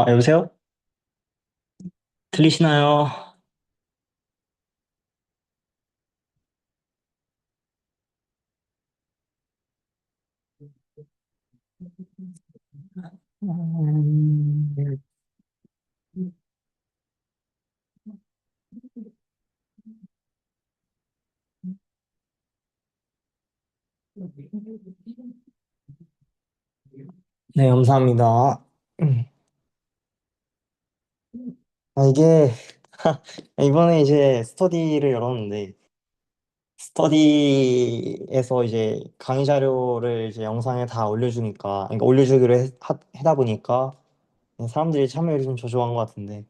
여보세요? 들리시나요? 음, 네, 감사합니다. 이게, 이번에 이제 스터디를 열었는데, 스터디에서 이제 강의 자료를 이제 영상에 다 올려주니까, 그러니까 올려주기로 다 보니까 사람들이 참여율이 좀 저조한 것 같은데.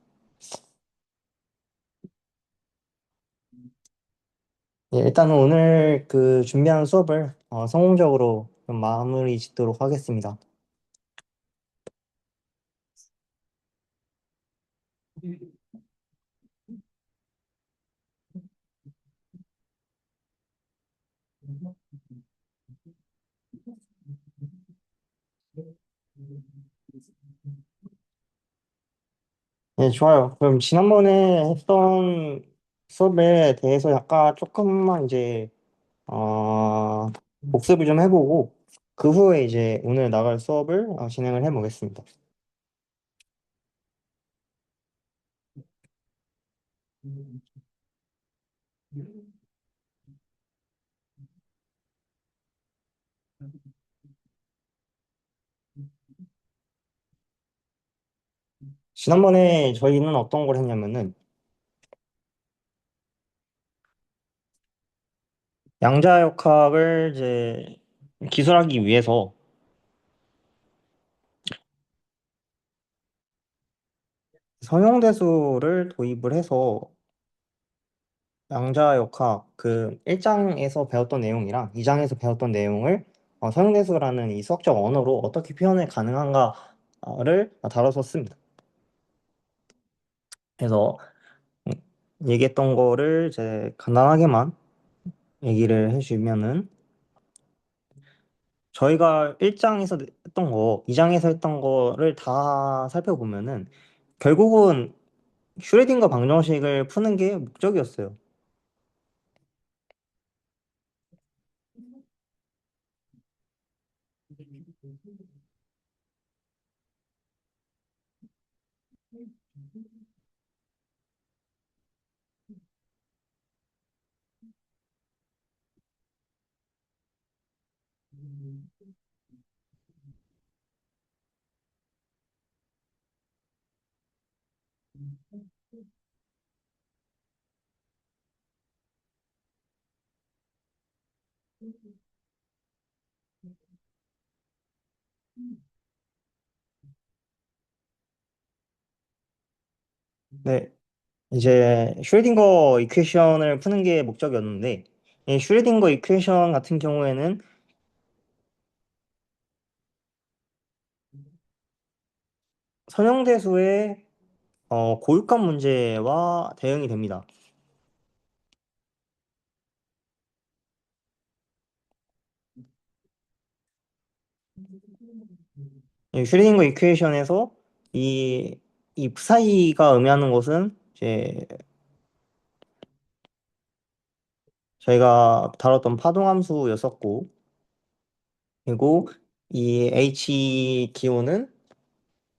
예, 일단은 오늘 그 준비한 수업을 성공적으로 좀 마무리 짓도록 하겠습니다. 네, 좋아요. 그럼 지난번에 했던 수업에 대해서 약간 조금만 이제 복습을 좀 해보고 그 후에 이제 오늘 나갈 수업을 진행을 해보겠습니다. 지난번에 저희는 어떤 걸 했냐면은 양자역학을 이제 기술하기 위해서 선형대수를 도입을 해서 양자역학 그 1장에서 배웠던 내용이랑 2장에서 배웠던 내용을 선형대수라는 이 수학적 언어로 어떻게 표현이 가능한가를 다뤘었습니다. 그래서 음, 얘기했던 거를 이제 간단하게만 얘기를 해주면은 저희가 1장에서 했던 거, 2장에서 했던 거를 다 살펴보면은 결국은 슈레딩거 방정식을 푸는 게 목적이었어요. 네, 이제 슈레딩거 이퀘션을 푸는 게 목적이었는데 이 슈레딩거 이퀘션 같은 경우에는 선형대수의 고유값 문제와 대응이 됩니다. 이 슈레딩거 이퀘션에서 이, 이 psi가 의미하는 것은 이제 저희가 다뤘던 파동함수였었고 그리고 이 H 기호는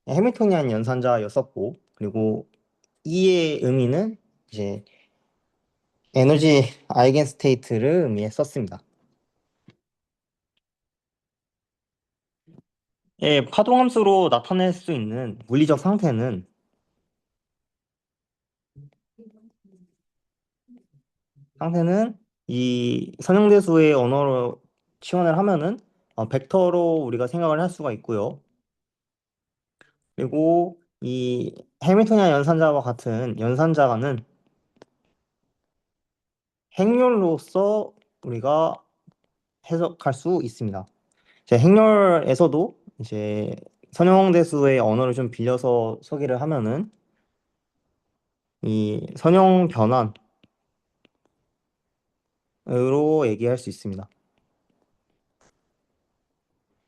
해밀토니안 연산자였었고 그리고 E의 의미는 이제 에너지 아이겐 스테이트를 의미했었습니다. 예, 파동함수로 나타낼 수 있는 물리적 상태는 이 선형대수의 언어로 치환을 하면은 벡터로 우리가 생각을 할 수가 있고요. 그리고 이 해밀토니안 연산자와 같은 연산자는 행렬로서 우리가 해석할 수 있습니다. 이제 행렬에서도 이제 선형대수의 언어를 좀 빌려서 소개를 하면은 이 선형 변환으로 얘기할 수 있습니다.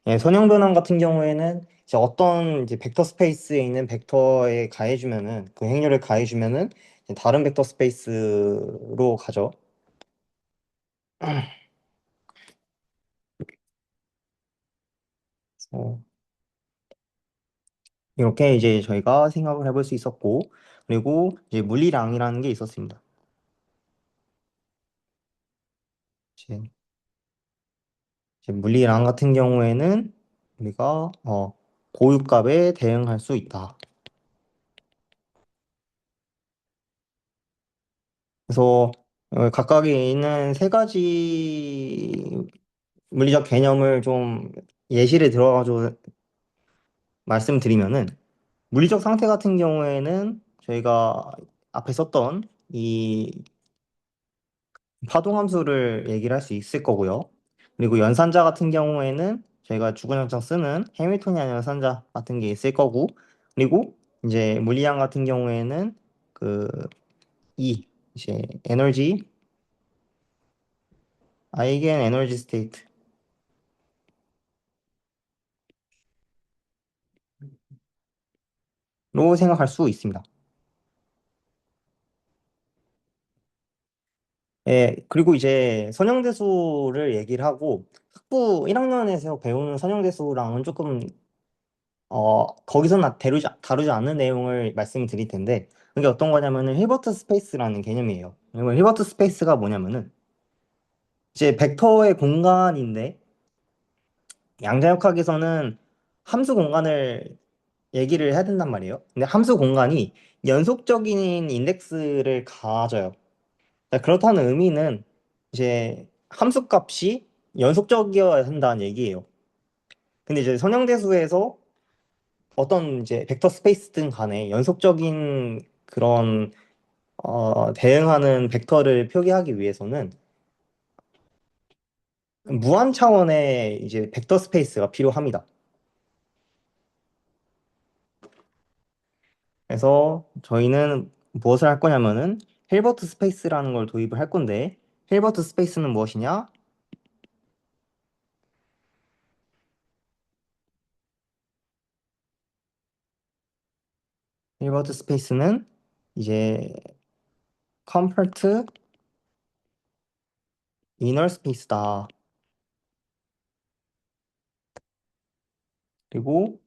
예, 선형 변환 같은 경우에는 이제 어떤 이제 벡터 스페이스에 있는 벡터에 가해주면은 그 행렬을 가해주면은 이제 다른 벡터 스페이스로 가죠. 어, 이렇게 이제 저희가 생각을 해볼 수 있었고, 그리고 이제 물리량이라는 게 있었습니다. 이제, 이제 물리량 같은 경우에는 우리가 고유값에 대응할 수 있다. 그래서 각각에 있는 세 가지 물리적 개념을 좀 예시를 들어가지고 말씀드리면은, 물리적 상태 같은 경우에는 저희가 앞에 썼던 이 파동 함수를 얘기를 할 수 있을 거고요. 그리고 연산자 같은 경우에는 저희가 주구장창 쓰는 해밀토니안 연산자 같은 게 있을 거고, 그리고 이제 물리학 같은 경우에는 그 E 이제 에너지 아이겐 에너지 스테이트로 생각할 수 있습니다. 예, 그리고 이제 선형대수를 얘기를 하고 학부 1학년에서 배우는 선형대수랑은 조금 거기서는 다루지 않는 내용을 말씀드릴 텐데, 그게 어떤 거냐면은 힐버트 스페이스라는 개념이에요. 그리고 힐버트 스페이스가 뭐냐면은 이제 벡터의 공간인데, 양자역학에서는 함수 공간을 얘기를 해야 된단 말이에요. 근데 함수 공간이 연속적인 인덱스를 가져요. 그렇다는 의미는 이제 함수 값이 연속적이어야 한다는 얘기예요. 근데 이제 선형대수에서 어떤 이제 벡터 스페이스든 간에 연속적인 그런 대응하는 벡터를 표기하기 위해서는 무한 차원의 이제 벡터 스페이스가 필요합니다. 그래서 저희는 무엇을 할 거냐면은 힐버트 스페이스라는 걸 도입을 할 건데, 힐버트 스페이스는 무엇이냐? 힐버트 스페이스는 이제 컴퍼트 이너 스페이스다. 그리고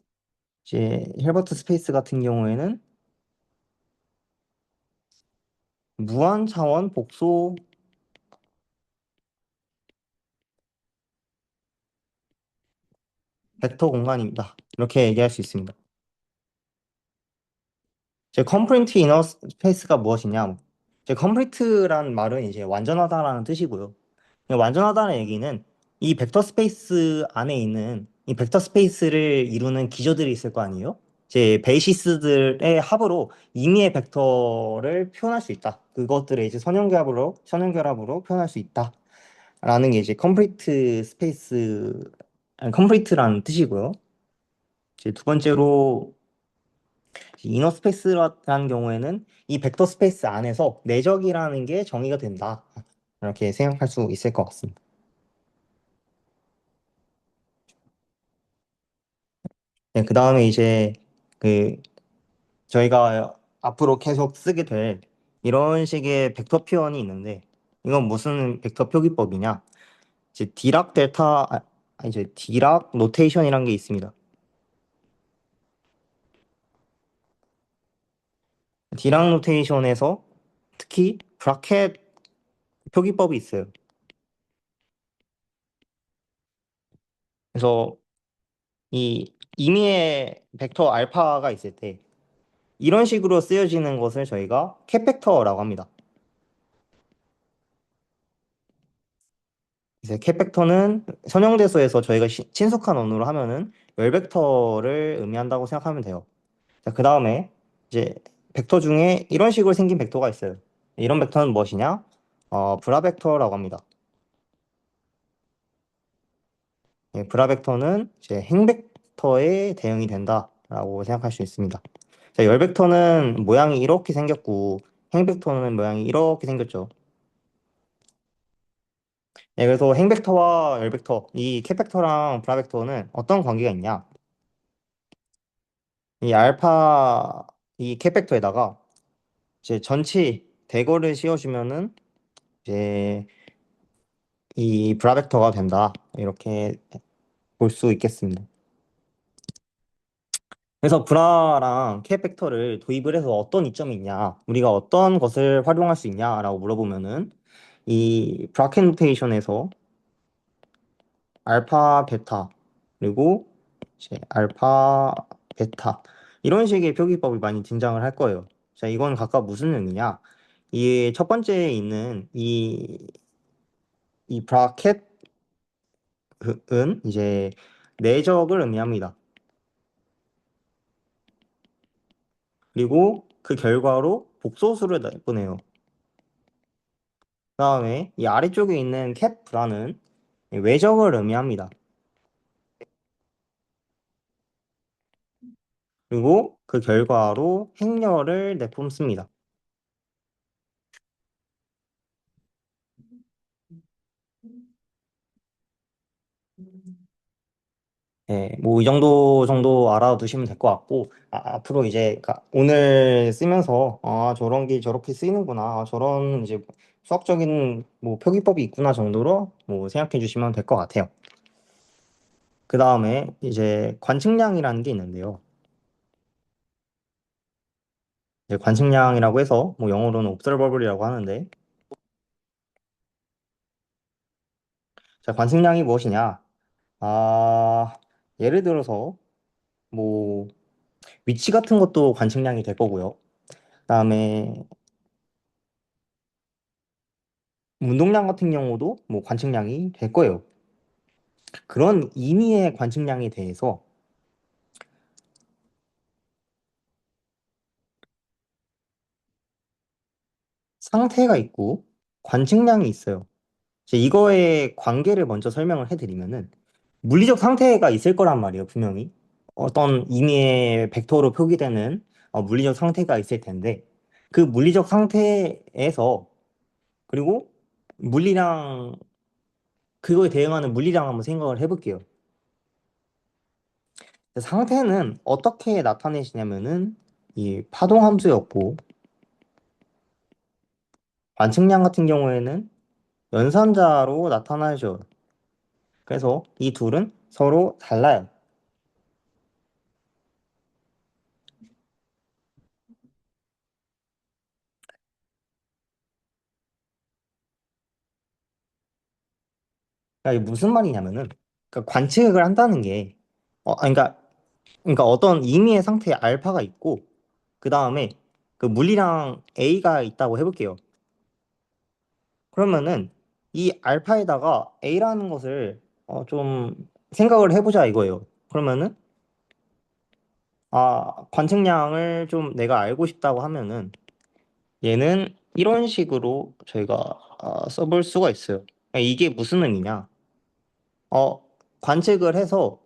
이제 힐버트 스페이스 같은 경우에는 무한 차원 복소 벡터 공간입니다. 이렇게 얘기할 수 있습니다. 제 컴플리트 이너 스페이스가 무엇이냐? 제 컴플리트라는 말은 이제 완전하다라는 뜻이고요. 완전하다는 얘기는 이 벡터 스페이스 안에 있는 이 벡터 스페이스를 이루는 기저들이 있을 거 아니에요? 제 베이시스들의 합으로 임의의 벡터를 표현할 수 있다. 그것들을 이제 선형결합으로 표현할 수 있다라는 게 이제 컴플리트 스페이스, 아니, 컴플리트라는 뜻이고요. 이제 두 번째로 이너 스페이스라는 경우에는 이 벡터 스페이스 안에서 내적이라는 게 정의가 된다. 이렇게 생각할 수 있을 것 같습니다. 네, 그 다음에 이제 그 저희가 앞으로 계속 쓰게 될 이런 식의 벡터 표현이 있는데, 이건 무슨 벡터 표기법이냐? 이제 디락 델타 이제 디락 노테이션이라는 게 있습니다. 디락 노테이션에서 특히 브라켓 표기법이 있어요. 그래서 이 임의의 벡터 알파가 있을 때 이런 식으로 쓰여지는 것을 저희가 캡벡터라고 합니다. 이제 캡벡터는 선형대소에서 저희가 친숙한 언어로 하면은 열벡터를 의미한다고 생각하면 돼요. 자, 그 다음에 이제 벡터 중에 이런 식으로 생긴 벡터가 있어요. 이런 벡터는 무엇이냐? 브라벡터라고 합니다. 예, 브라벡터는 이제 행벡터의 대응이 된다라고 생각할 수 있습니다. 자, 열벡터는 모양이 이렇게 생겼고 행벡터는 모양이 이렇게 생겼죠. 네, 그래서 행벡터와 열벡터, 이 캡벡터랑 브라벡터는 어떤 관계가 있냐? 이 알파, 이 캡벡터에다가 이제 전치 대거를 씌워주면은 이제 이 브라벡터가 된다. 이렇게 볼 수 있겠습니다. 그래서 브라랑 캡벡터를 도입을 해서 어떤 이점이 있냐? 우리가 어떤 것을 활용할 수 있냐라고 물어보면은 이 브라켓 노테이션에서 알파, 베타, 그리고 이제 알파, 베타 이런 식의 표기법이 많이 등장을 할 거예요. 자, 이건 각각 무슨 의미냐? 이 첫 번째에 있는 이 브라켓은 이제 내적을 의미합니다. 그리고 그 결과로 복소수를 내보내요. 그다음에 이 아래쪽에 있는 캡브라는 외적을 의미합니다. 그리고 그 결과로 행렬을 내뿜습니다. 예, 뭐 이 정도 알아두시면 될 것 같고 앞으로 이제 오늘 쓰면서 저런 게 저렇게 쓰이는구나 저런 이제 수학적인 뭐 표기법이 있구나 정도로 뭐 생각해 주시면 될 것 같아요. 그 다음에 이제 관측량이라는 게 있는데요. 이제 관측량이라고 해서 뭐 영어로는 observable이라고 하는데 자, 관측량이 무엇이냐? 예를 들어서 뭐 위치 같은 것도 관측량이 될 거고요. 그다음에 운동량 같은 경우도 뭐 관측량이 될 거예요. 그런 임의의 관측량에 대해서 상태가 있고 관측량이 있어요. 이제 이거의 관계를 먼저 설명을 해드리면은 물리적 상태가 있을 거란 말이에요, 분명히. 어떤 임의의 벡터로 표기되는 물리적 상태가 있을 텐데 그 물리적 상태에서 그리고 물리량 그거에 대응하는 물리량 한번 생각을 해볼게요. 상태는 어떻게 나타내시냐면은 이 파동 함수였고 관측량 같은 경우에는 연산자로 나타나죠. 그래서 이 둘은 서로 달라요. 그러니까 이게 무슨 말이냐면은 그러니까 관측을 한다는 게 그러니까 어떤 임의의 상태에 알파가 있고 그 다음에 그 물리량 A가 있다고 해볼게요. 그러면은 이 알파에다가 A라는 것을 좀 생각을 해보자 이거예요. 그러면은 관측량을 좀 내가 알고 싶다고 하면은 얘는 이런 식으로 저희가 써볼 수가 있어요. 그러니까 이게 무슨 의미냐? 어, 관측을 해서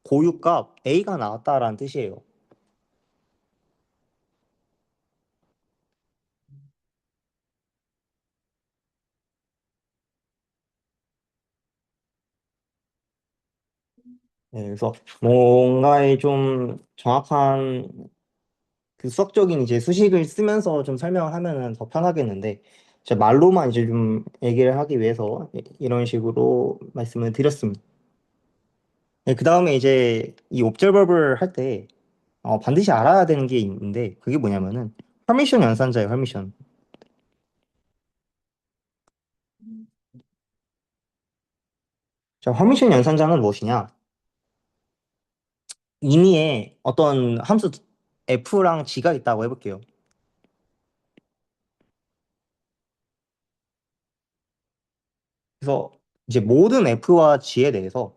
고유값 A가 나왔다라는 뜻이에요. 네, 그래서 뭔가의 좀 정확한 그 수학적인 이제 수식을 쓰면서 좀 설명을 하면은 더 편하겠는데 제 말로만 이제 좀 얘기를 하기 위해서 이런 식으로 말씀을 드렸습니다. 네, 그 다음에 이제 이 옵저버블 할 때 반드시 알아야 되는 게 있는데 그게 뭐냐면은 허미션 연산자예요. 허미션. 자, 허미션 연산자는 무엇이냐? 임의의 어떤 함수 f랑 g가 있다고 해볼게요. 그래서 이제 모든 f와 g에 대해서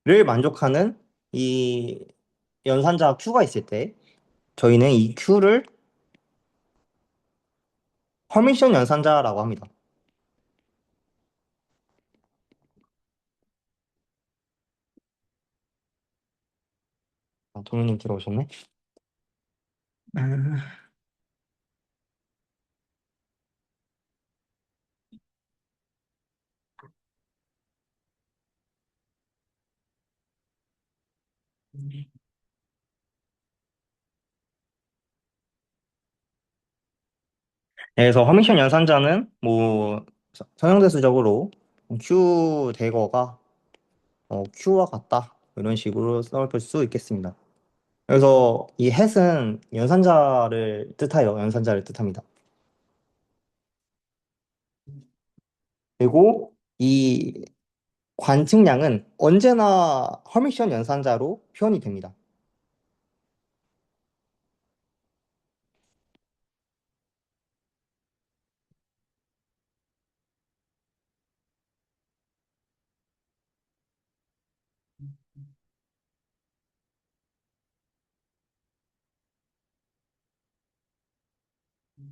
를 만족하는 이 연산자 q가 있을 때 저희는 이 q를 허미션 연산자라고 합니다. 동현님 들어오셨네. 음, 그래서 허미션 연산자는 뭐 성형대수적으로 q 대거가 q와 같다 이런 식으로 써볼 수 있겠습니다. 그래서 이 햇은 연산자를 뜻하여 연산자를 뜻합니다. 그리고 이 관측량은 언제나 허미션 연산자로 표현이 됩니다.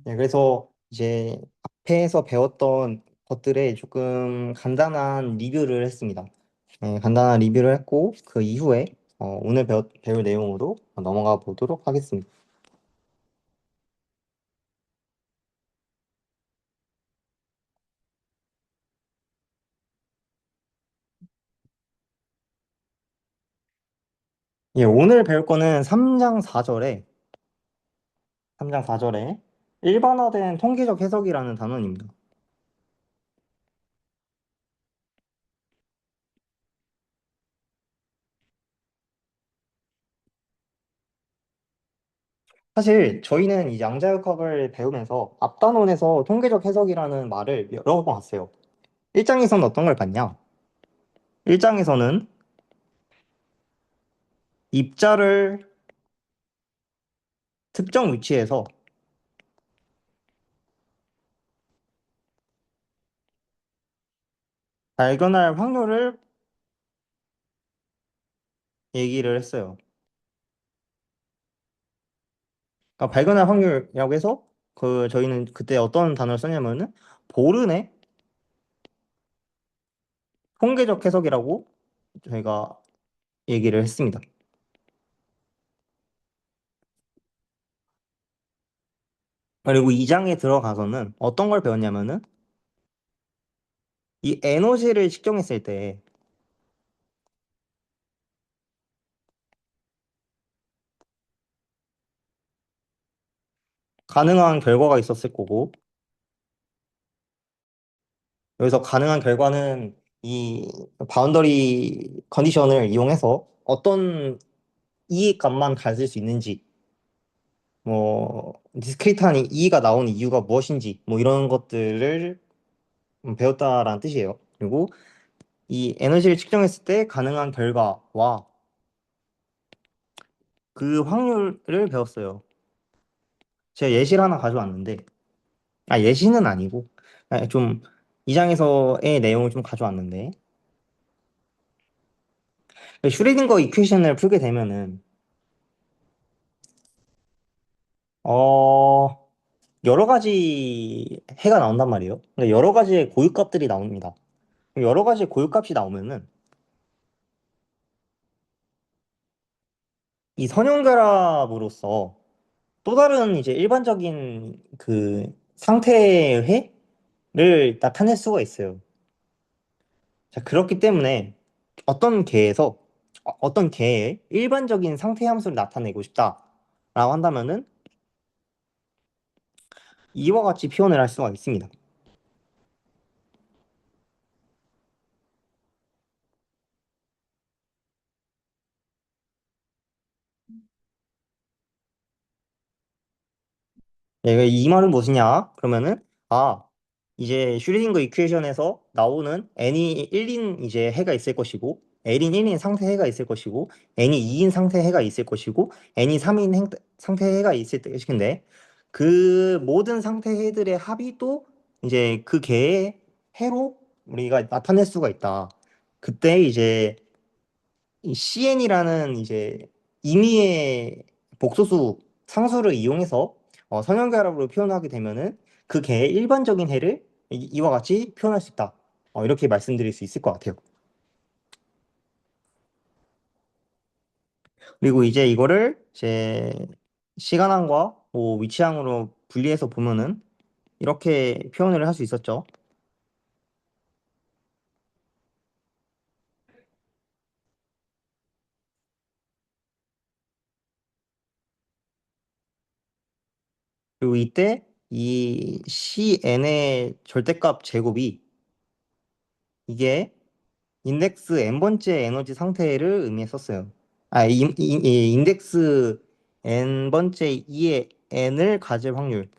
네, 그래서 이제 앞에서 배웠던 것들에 조금 간단한 리뷰를 했습니다. 네, 간단한 리뷰를 했고 그 이후에 오늘 배울 내용으로 넘어가 보도록 하겠습니다. 예, 오늘 배울 거는 3장 4절에 3장 4절에 일반화된 통계적 해석이라는 단원입니다. 사실 저희는 이 양자역학을 배우면서 앞단원에서 통계적 해석이라는 말을 여러 번 봤어요. 1장에서는 어떤 걸 봤냐? 1장에서는 입자를 특정 위치에서 발견할 확률을 얘기를 했어요. 그러니까 발견할 확률이라고 해서 그 저희는 그때 어떤 단어를 썼냐면은 보른의 통계적 해석이라고 저희가 얘기를 했습니다. 그리고 2장에 들어가서는 어떤 걸 배웠냐면은 이 에너지를 측정했을 때 가능한 결과가 있었을 거고 여기서 가능한 결과는 이 바운더리 컨디션을 이용해서 어떤 이익값만 가질 수 있는지 뭐 디스크리트한 이의가 나오는 이유가 무엇인지 뭐 이런 것들을 배웠다라는 뜻이에요. 그리고 이 에너지를 측정했을 때 가능한 결과와 그 확률을 배웠어요. 제가 예시를 하나 가져왔는데 예시는 아니고 좀 2장에서의 내용을 좀 가져왔는데 슈레딩거 이퀘이션을 풀게 되면은 어 여러 가지 해가 나온단 말이에요. 근데 여러 가지의 고유값들이 나옵니다. 여러 가지 고유값이 나오면은 이 선형결합으로서 또 다른 이제 일반적인 그 상태회를 나타낼 수가 있어요. 자, 그렇기 때문에 어떤 개의 일반적인 상태 함수를 나타내고 싶다라고 한다면은 이와 같이 표현을 할 수가 있습니다. 이 말은 무엇이냐? 그러면은 아 이제 슈리딩거 이퀘이션에서 나오는 n이 1인 이제 해가 있을 것이고 l인 1인 상태 해가 있을 것이고 n이 2인 상태 해가 있을 것이고 n이 3인 상태 해가 있을 것인데 그 모든 상태 해들의 합이 또 이제 그 개의 해로 우리가 나타낼 수가 있다. 그때 이제 이 CN이라는 이제 임의의 복소수 상수를 이용해서 선형결합으로 표현하게 되면은 그 개의 일반적인 해를 이와 같이 표현할 수 있다. 이렇게 말씀드릴 수 있을 것 같아요. 그리고 이제 이거를 제 시간항과 뭐 위치항으로 분리해서 보면은 이렇게 표현을 할 수 있었죠. 그리고 이때 이 CN의 절대값 제곱이 이게 인덱스 n번째 에너지 상태를 의미했었어요. 이 인덱스 n번째 이의 n을 가질 확률.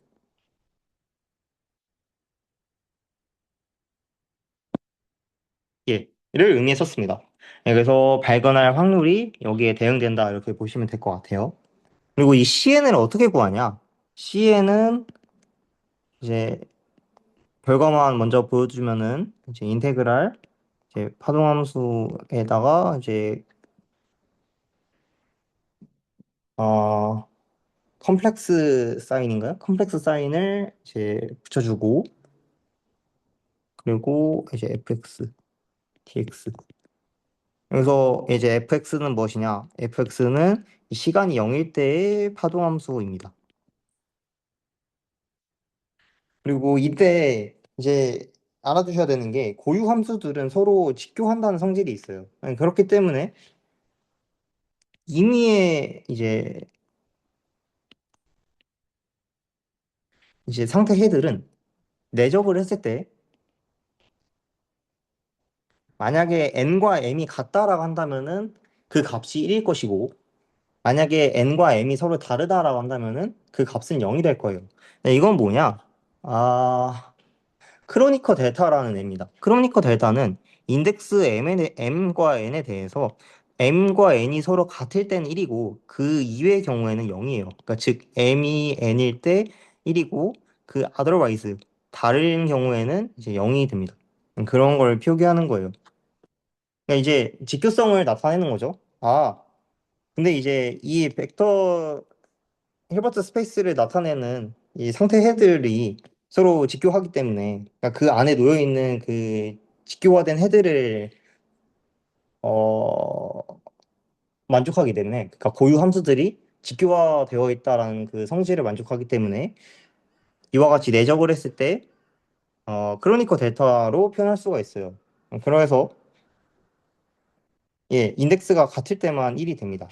를 의미했었습니다. 그래서 발견할 확률이 여기에 대응된다 이렇게 보시면 될 것 같아요. 그리고 이 CN을 어떻게 구하냐? CN은 이제 결과만 먼저 보여주면은 이제 인테그랄 이제 파동함수에다가 이제 어 컴플렉스 사인인가요? 컴플렉스 사인을 이제 붙여주고 그리고 이제 fx, dx. 그래서 이제 fx는 무엇이냐? fx는 시간이 0일 때의 파동함수입니다. 그리고 이때 이제 알아두셔야 되는 게 고유 함수들은 서로 직교한다는 성질이 있어요. 그렇기 때문에 임의의 이제 상태 해들은 내적을 했을 때 만약에 n과 m이 같다라고 한다면은 그 값이 1일 것이고 만약에 n과 m이 서로 다르다라고 한다면은 그 값은 0이 될 거예요. 네, 이건 뭐냐? 아, 크로니커 델타라는 애입니다. 크로니커 델타는 인덱스 m과 n에 대해서 m과 n이 서로 같을 땐 1이고 그 이외의 경우에는 0이에요. 그러니까 즉 m이 n일 때 1이고 그 otherwise 다른 경우에는 이제 0이 됩니다. 그런 걸 표기하는 거예요. 그러니까 이제 직교성을 나타내는 거죠. 아, 근데 이제 이 벡터 힐버트 스페이스를 나타내는 이 상태 헤들이 서로 직교하기 때문에 그러니까 그 안에 놓여 있는 그 직교화된 헤드를 어 만족하기 때문에 그러니까 고유 함수들이 직교화되어 있다라는 그 성질을 만족하기 때문에 이와 같이 내적을 했을 때 크로니커 델타로 표현할 수가 있어요. 그래서 인덱스가 같을 때만 1이 됩니다.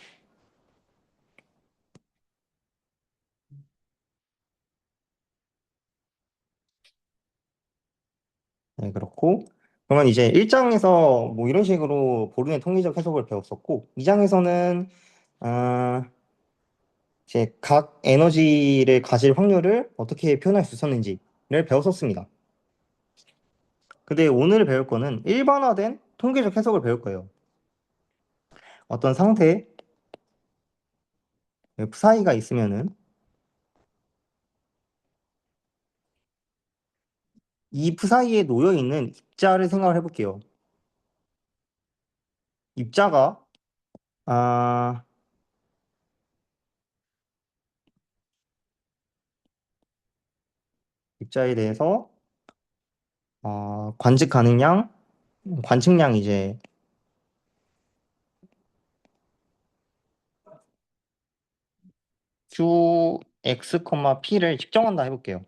네, 그렇고 그러면 이제 1장에서 뭐 이런 식으로 보르의 통계적 해석을 배웠었고 2장에서는 이제 각 에너지를 가질 확률을 어떻게 표현할 수 있었는지를 배웠었습니다. 근데 오늘 배울 거는 일반화된 통계적 해석을 배울 거예요. 어떤 상태에 psi가 있으면은 이 psi에 놓여 있는 입자를 생각을 해볼게요. 입자가 아, 입자에 대해서 관측 가능량, 관측량 이제 qx, p를 측정한다 해볼게요.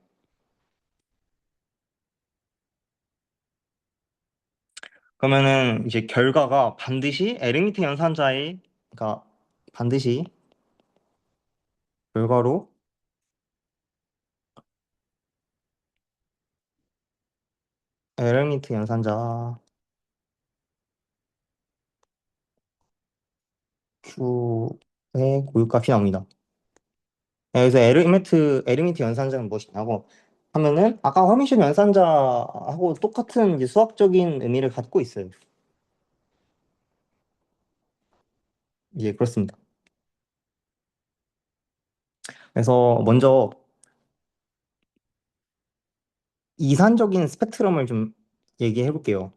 그러면은 이제 결과가 반드시 에르미트 연산자의 그러니까 반드시 결과로 에르미트 연산자 q의 고유값이 나옵니다. 그래서 에르미트 연산자는 무엇이냐고 하면은 아까 허미션 연산자하고 똑같은 이제 수학적인 의미를 갖고 있어요. 예, 그렇습니다. 그래서 먼저 이산적인 스펙트럼을 좀 얘기해 볼게요.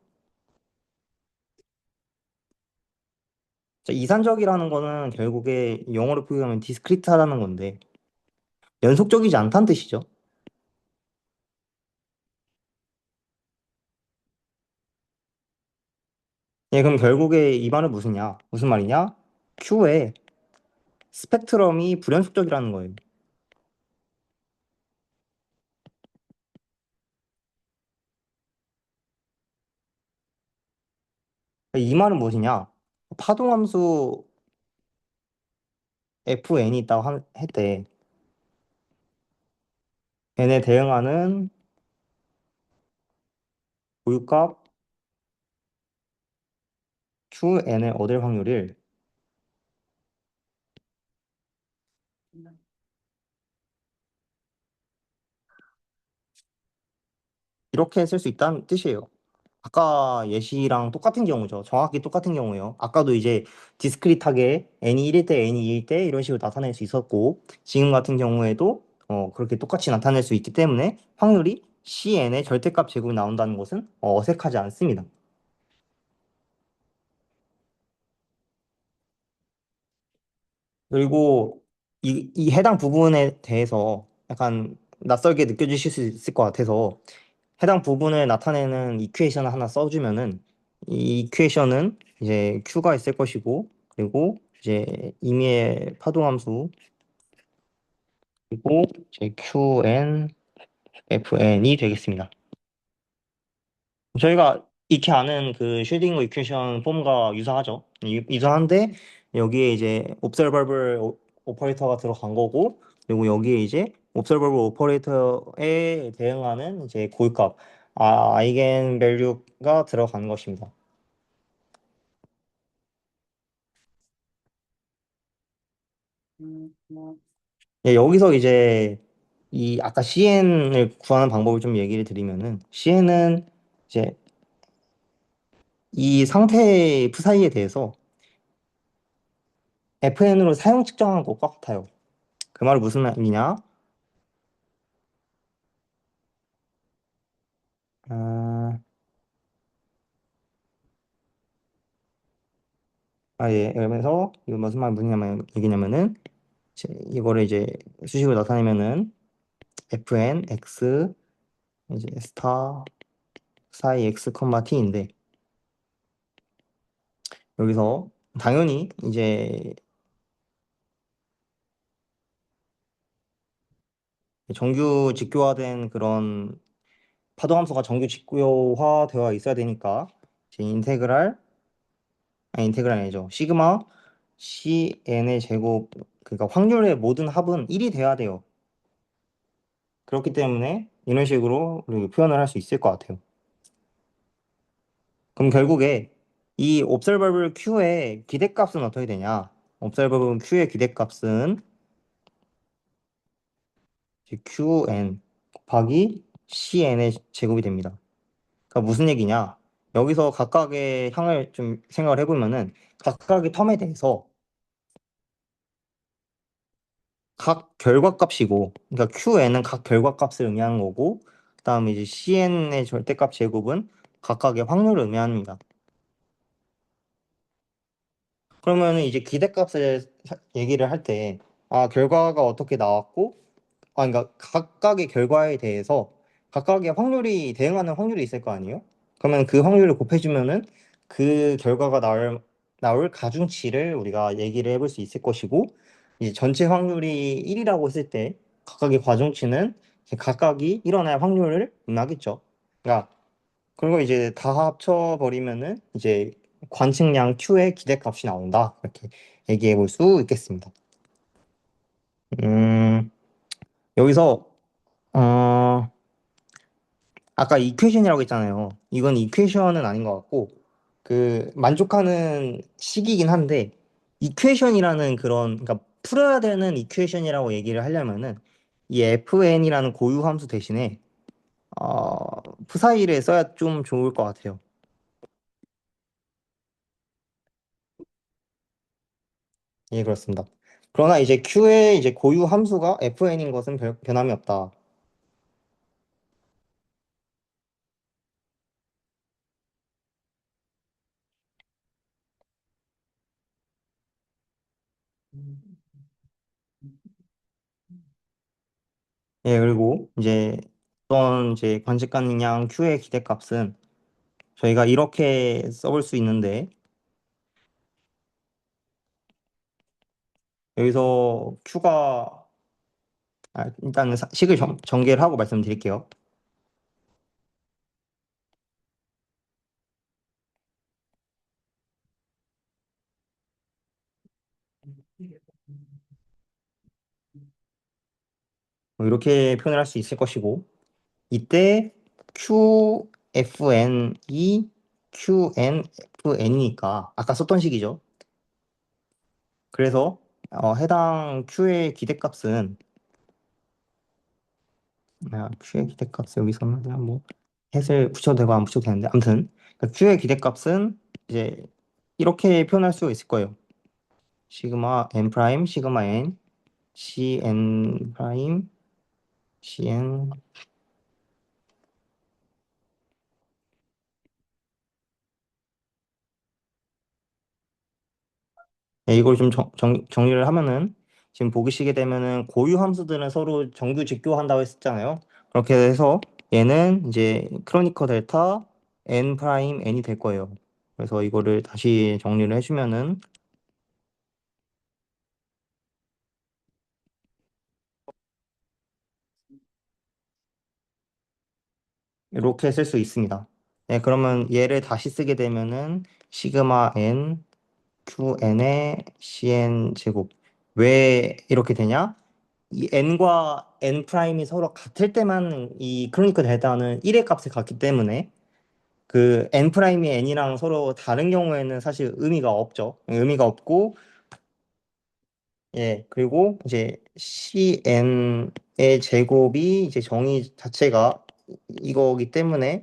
자, 이산적이라는 거는 결국에 영어로 표기하면 디스크리트하다는 건데 연속적이지 않다는 뜻이죠. 예, 그럼 결국에 이 말은 무슨 말이냐? Q의 스펙트럼이 불연속적이라는 거예요. 이 말은 무엇이냐? 파동함수 fn이 있다고 했대. n에 대응하는 고유값 qn을 얻을 확률을 이렇게 쓸 수 있다는 뜻이에요. 아까 예시랑 똑같은 경우죠. 정확히 똑같은 경우예요. 아까도 이제 디스크릿하게 n이 1일 때 n이 2일 때 이런 식으로 나타낼 수 있었고 지금 같은 경우에도 그렇게 똑같이 나타낼 수 있기 때문에 확률이 cn의 절대값 제곱이 나온다는 것은 어색하지 않습니다. 그리고 이 해당 부분에 대해서 약간 낯설게 느껴지실 수 있을 것 같아서 해당 부분을 나타내는 이퀘이션을 하나 써주면은 이 이퀘이션은 이제 Q가 있을 것이고 그리고 이제 임의의 파동함수 그리고 이제 QN, FN이 되겠습니다. 저희가 익히 아는 그 슈딩거 이퀘이션 폼과 유사하죠. 유사한데 여기에 이제 observable 오퍼레이터가 들어간 거고 그리고 여기에 이제 observable 오퍼레이터에 대응하는 이제 고유값 아이겐 밸류가 들어간 것입니다. 예, 여기서 이제 이 아까 CN을 구하는 방법을 좀 얘기를 드리면은 CN은 이제 이 상태의 F 사이에 대해서 FN으로 사용 측정한 것과 같아요. 그 말은 무슨 말이냐? 아, 예. 그러면서 이거 무슨 말 무슨 얘기냐면은 이거를 이제 수식으로 나타내면은 fn x 이제 스타 사이 x, t인데 여기서 당연히 이제 정규 직교화된 그런 파동함수가 정규 직교화되어 있어야 되니까 이제 인테그랄 아니죠. 시그마 cn의 제곱 그러니까 확률의 모든 합은 1이 돼야 돼요. 그렇기 때문에 이런 식으로 우리 표현을 할 수 있을 것 같아요. 그럼 결국에 이 observable q의 기대값은 어떻게 되냐? observable q의 기대값은 이제 qn 곱하기 cn의 제곱이 됩니다. 그러니까 무슨 얘기냐? 여기서 각각의 항을 좀 생각을 해보면은 각각의 텀에 대해서 각 결과값이고, 그러니까 qn은 각 결과값을 의미하는 거고, 그다음에 이제 cn의 절대값 제곱은 각각의 확률을 의미합니다. 그러면은 이제 기대값을 얘기를 할 때, 결과가 어떻게 나왔고, 그러니까 각각의 결과에 대해서 각각의 확률이 대응하는 확률이 있을 거 아니에요? 그러면 그 확률을 곱해주면은 그 결과가 나올 가중치를 우리가 얘기를 해볼 수 있을 것이고, 이제 전체 확률이 1이라고 했을 때 각각의 가중치는 이제 각각이 일어날 확률을 의미하겠죠. 그러니까 그리고 이제 다 합쳐버리면은 이제 관측량 Q의 기대값이 나온다. 이렇게 얘기해 볼 수 있겠습니다. 음, 여기서 어, 아까 이퀘이션이라고 했잖아요. 이건 이퀘이션은 아닌 것 같고 그 만족하는 식이긴 한데 이퀘이션이라는 그런 그러니까 풀어야 되는 이퀘이션이라고 얘기를 하려면은 이 fn이라는 고유 함수 대신에 푸사이를 써야 좀 좋을 것 같아요. 예, 그렇습니다. 그러나 이제 Q의 이제 고유 함수가 fn인 것은 변함이 없다. 예, 그리고 이제 어떤 이제 관측가능량 Q의 기대값은 저희가 이렇게 써볼 수 있는데 여기서 Q가 일단은 식을 전개를 하고 말씀드릴게요. 이렇게 표현을 할 수 있을 것이고 이때 QFN이 QNFN이니까 아까 썼던 식이죠. 그래서 해당 Q의 기대값은 Q의 기대값 여기 썼는데 뭐 햇을 붙여도 되고 안 붙여도 되는데 아무튼 그러니까 Q의 기대값은 이제 이렇게 표현할 수 있을 거예요. 시그마 n 프라임 시그마 n cn 프라임 cn. 네, 이걸 좀 정리를 하면은 지금 보시게 되면은 고유 함수들은 서로 정규 직교한다고 했었잖아요. 그렇게 해서 얘는 이제 크로니커 델타 n 프라임 n이 될 거예요. 그래서 이거를 다시 정리를 해주면은 이렇게 쓸 수 있습니다. 네, 그러면 얘를 다시 쓰게 되면은 시그마 n qn의 cn 제곱. 왜 이렇게 되냐? 이 n과 n 프라임이 서로 같을 때만 이 크로니커 델타는 1의 값을 갖기 때문에 그 n 프라임이 n이랑 서로 다른 경우에는 사실 의미가 없죠. 의미가 없고, 예, 그리고 이제 cn의 제곱이 이제 정의 자체가 이거기 때문에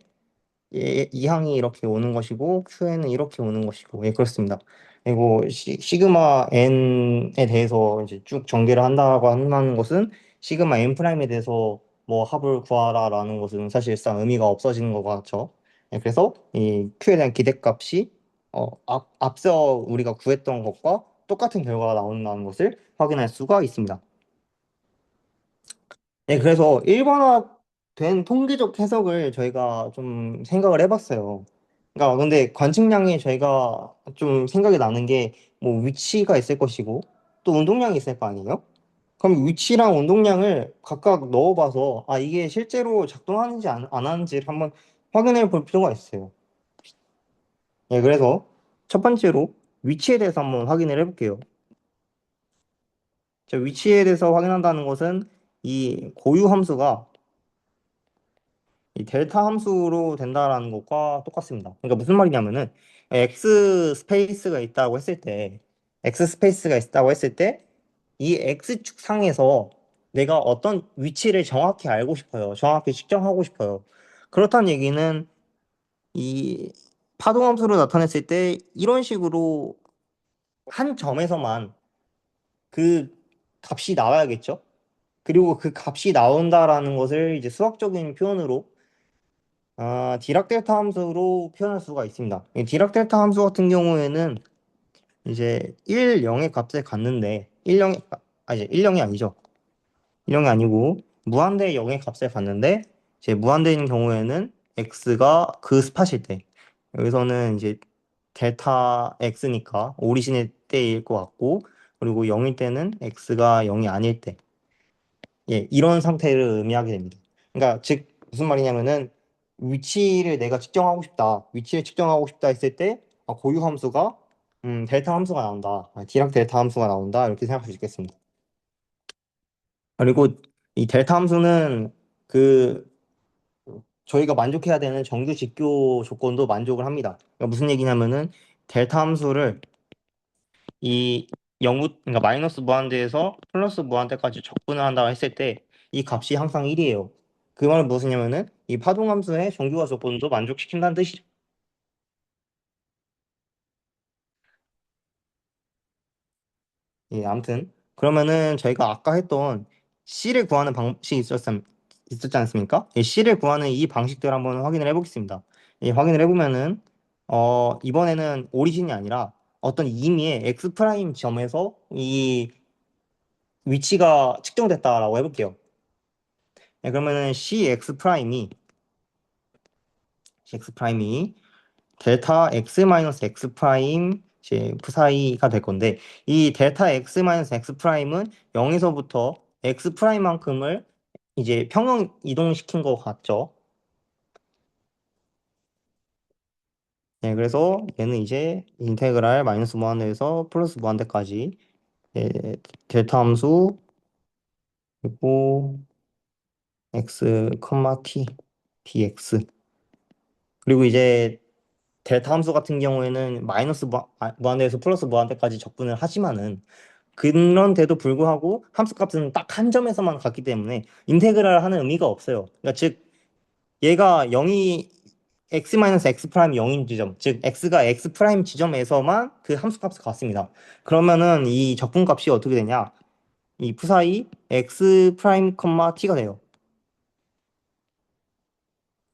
이 항이 이렇게 오는 것이고 Q에는 이렇게 오는 것이고, 예, 그렇습니다. 그리고 시그마 n에 대해서 이제 쭉 전개를 한다고 하는 것은 시그마 n 프라임에 대해서 뭐 합을 구하라라는 것은 사실상 의미가 없어지는 것 같죠. 예, 그래서 이 Q에 대한 기대값이 앞서 우리가 구했던 것과 똑같은 결과가 나온다는 것을 확인할 수가 있습니다. 네, 그래서 일반화된 통계적 해석을 저희가 좀 생각을 해봤어요. 그러니까 근데 관측량이 저희가 좀 생각이 나는 게 뭐 위치가 있을 것이고 또 운동량이 있을 거 아니에요? 그럼 위치랑 운동량을 각각 넣어봐서 아 이게 실제로 작동하는지 안 하는지를 한번 확인해 볼 필요가 있어요. 네, 그래서 첫 번째로 위치에 대해서 한번 확인을 해볼게요. 자, 위치에 대해서 확인한다는 것은 이 고유 함수가 이 델타 함수로 된다라는 것과 똑같습니다. 그러니까 무슨 말이냐면은 x 스페이스가 있다고 했을 때 x 스페이스가 있다고 했을 때 이 x축 상에서 내가 어떤 위치를 정확히 알고 싶어요. 정확히 측정하고 싶어요. 그렇다는 얘기는 이 파동 함수로 나타냈을 때 이런 식으로 한 점에서만 그 값이 나와야겠죠. 그리고 그 값이 나온다라는 것을 이제 수학적인 표현으로 디락 델타 함수로 표현할 수가 있습니다. 이 디락 델타 함수 같은 경우에는 이제 1, 0의 값을 갖는데 1, 0, 이제 1, 0이 아니죠. 1, 0이 아니고 무한대 0의 값을 갖는데 이제 무한대인 경우에는 x가 그 스팟일 때 여기서는 이제 델타 x니까 오리진의 때일 것 같고 그리고 0일 때는 x가 0이 아닐 때 예, 이런 상태를 의미하게 됩니다. 그러니까 즉 무슨 말이냐면은 위치를 내가 측정하고 싶다. 위치를 측정하고 싶다 했을 때 고유 함수가 델타 함수가 나온다. 디락 델타 함수가 나온다. 이렇게 생각할 수 있겠습니다. 그리고 이 델타 함수는 그 저희가 만족해야 되는 정규 직교 조건도 만족을 합니다. 그러니까 무슨 얘기냐면은 델타 함수를 이 0, 그러니까 마이너스 무한대에서 플러스 무한대까지 적분을 한다고 했을 때 이 값이 항상 1이에요. 그 말은 무엇이냐면은 이 파동함수의 정규화 조건도 만족시킨다는 뜻이죠. 예, 아무튼 그러면은 저희가 아까 했던 C를 구하는 방식이 있었지 않습니까? 이 C를 구하는 이 방식들 한번 확인을 해보겠습니다. 예, 확인을 해보면은 이번에는 오리진이 아니라 어떤 임의의 x 프라임 점에서 이 위치가 측정됐다라고 해볼게요. 네, 그러면은 cx 프라임이 델타 x 마이너스 x 프라임 이제 사이가 될 건데 이 델타 x 마이너스 x 프라임은 0에서부터 x 프라임만큼을 이제 평형 이동시킨 것 같죠. 네, 그래서 얘는 이제 인테그랄 마이너스 무한대에서 플러스 무한대까지 예, 델타 함수 그리고 x, t dx 그리고 이제 델타 함수 같은 경우에는 마이너스 무한대에서 플러스 무한대까지 적분을 하지만은 그런데도 불구하고 함수 값은 딱 한 점에서만 갔기 때문에 인테그랄 하는 의미가 없어요. 그러니까 즉 얘가 0이 x 프라임 0인 지점, 즉 x가 x 프라임 지점에서만 그 함수 값을 갖습니다. 그러면은 이 적분값이 어떻게 되냐? 이 푸사이 x 프라임 컴마 t가 돼요.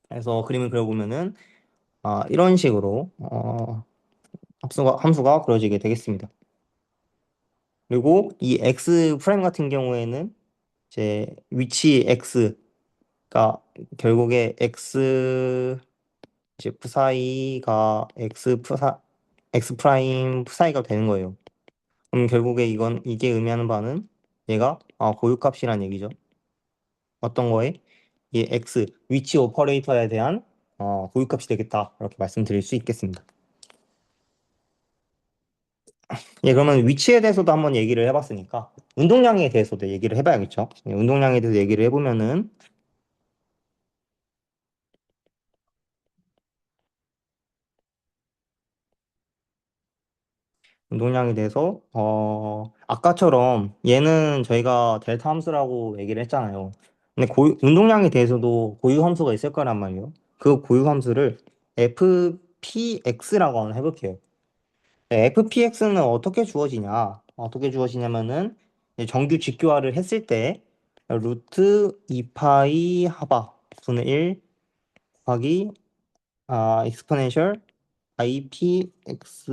그래서 그림을 그려보면은 이런 식으로 함수가 그려지게 되겠습니다. 그리고 이 x 프라임 같은 경우에는 이제 위치 x가 결국에 x 이제 푸사이가 x 프라임 푸사이가 되는 거예요. 그럼 결국에 이게 의미하는 바는 얘가 고유값이란 얘기죠. 어떤 거에? 이 x 위치 오퍼레이터에 대한 고유값이 되겠다 이렇게 말씀드릴 수 있겠습니다. 예, 그러면 위치에 대해서도 한번 얘기를 해봤으니까 운동량에 대해서도 얘기를 해봐야겠죠. 예, 운동량에 대해서 얘기를 해보면은 운동량에 대해서 아까처럼 얘는 저희가 델타 함수라고 얘기를 했잖아요. 근데 운동량에 대해서도 고유 함수가 있을 거란 말이에요. 그 고유 함수를 fpx라고 한번 해볼게요. 네, fpx는 어떻게 주어지냐면은 이제 정규 직교화를 했을 때 루트 2파이 하바 분의 1 곱하기 익스포넨셜 ipx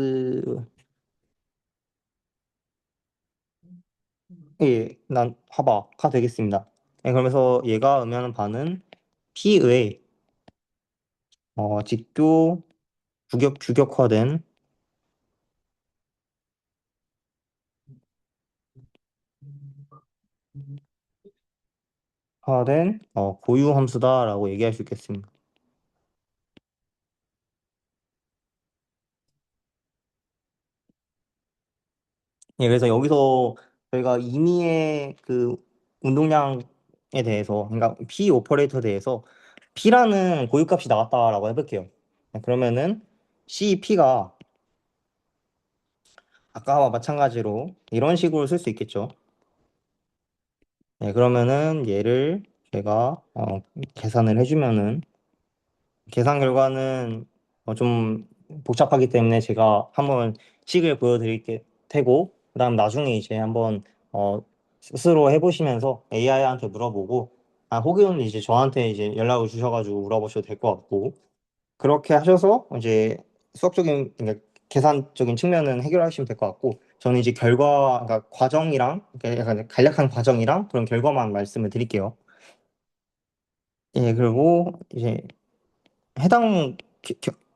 난 하바가 되겠습니다. 네, 그러면서 얘가 의미하는 바는 p의 직교 규격화된 고유 함수다라고 얘기할 수 있겠습니다. 예, 그래서 여기서 저희가 임의의 그 운동량에 대해서, 그러니까 P 오퍼레이터에 대해서 P라는 고유값이 나왔다라고 해볼게요. 그러면은 CP가 아까와 마찬가지로 이런 식으로 쓸 수 있겠죠. 네, 그러면은 얘를 제가 계산을 해주면은 계산 결과는 좀 복잡하기 때문에 제가 한번 식을 보여드릴 테고 그다음 나중에 이제 한번 스스로 해보시면서 AI한테 물어보고 혹은 이제 저한테 이제 연락을 주셔가지고 물어보셔도 될 것 같고 그렇게 하셔서 이제 수학적인 그러니까 계산적인 측면은 해결하시면 될 것 같고 저는 이제 그러니까 과정이랑 그러니까 약간 간략한 과정이랑 그런 결과만 말씀을 드릴게요. 예, 그리고 이제 해당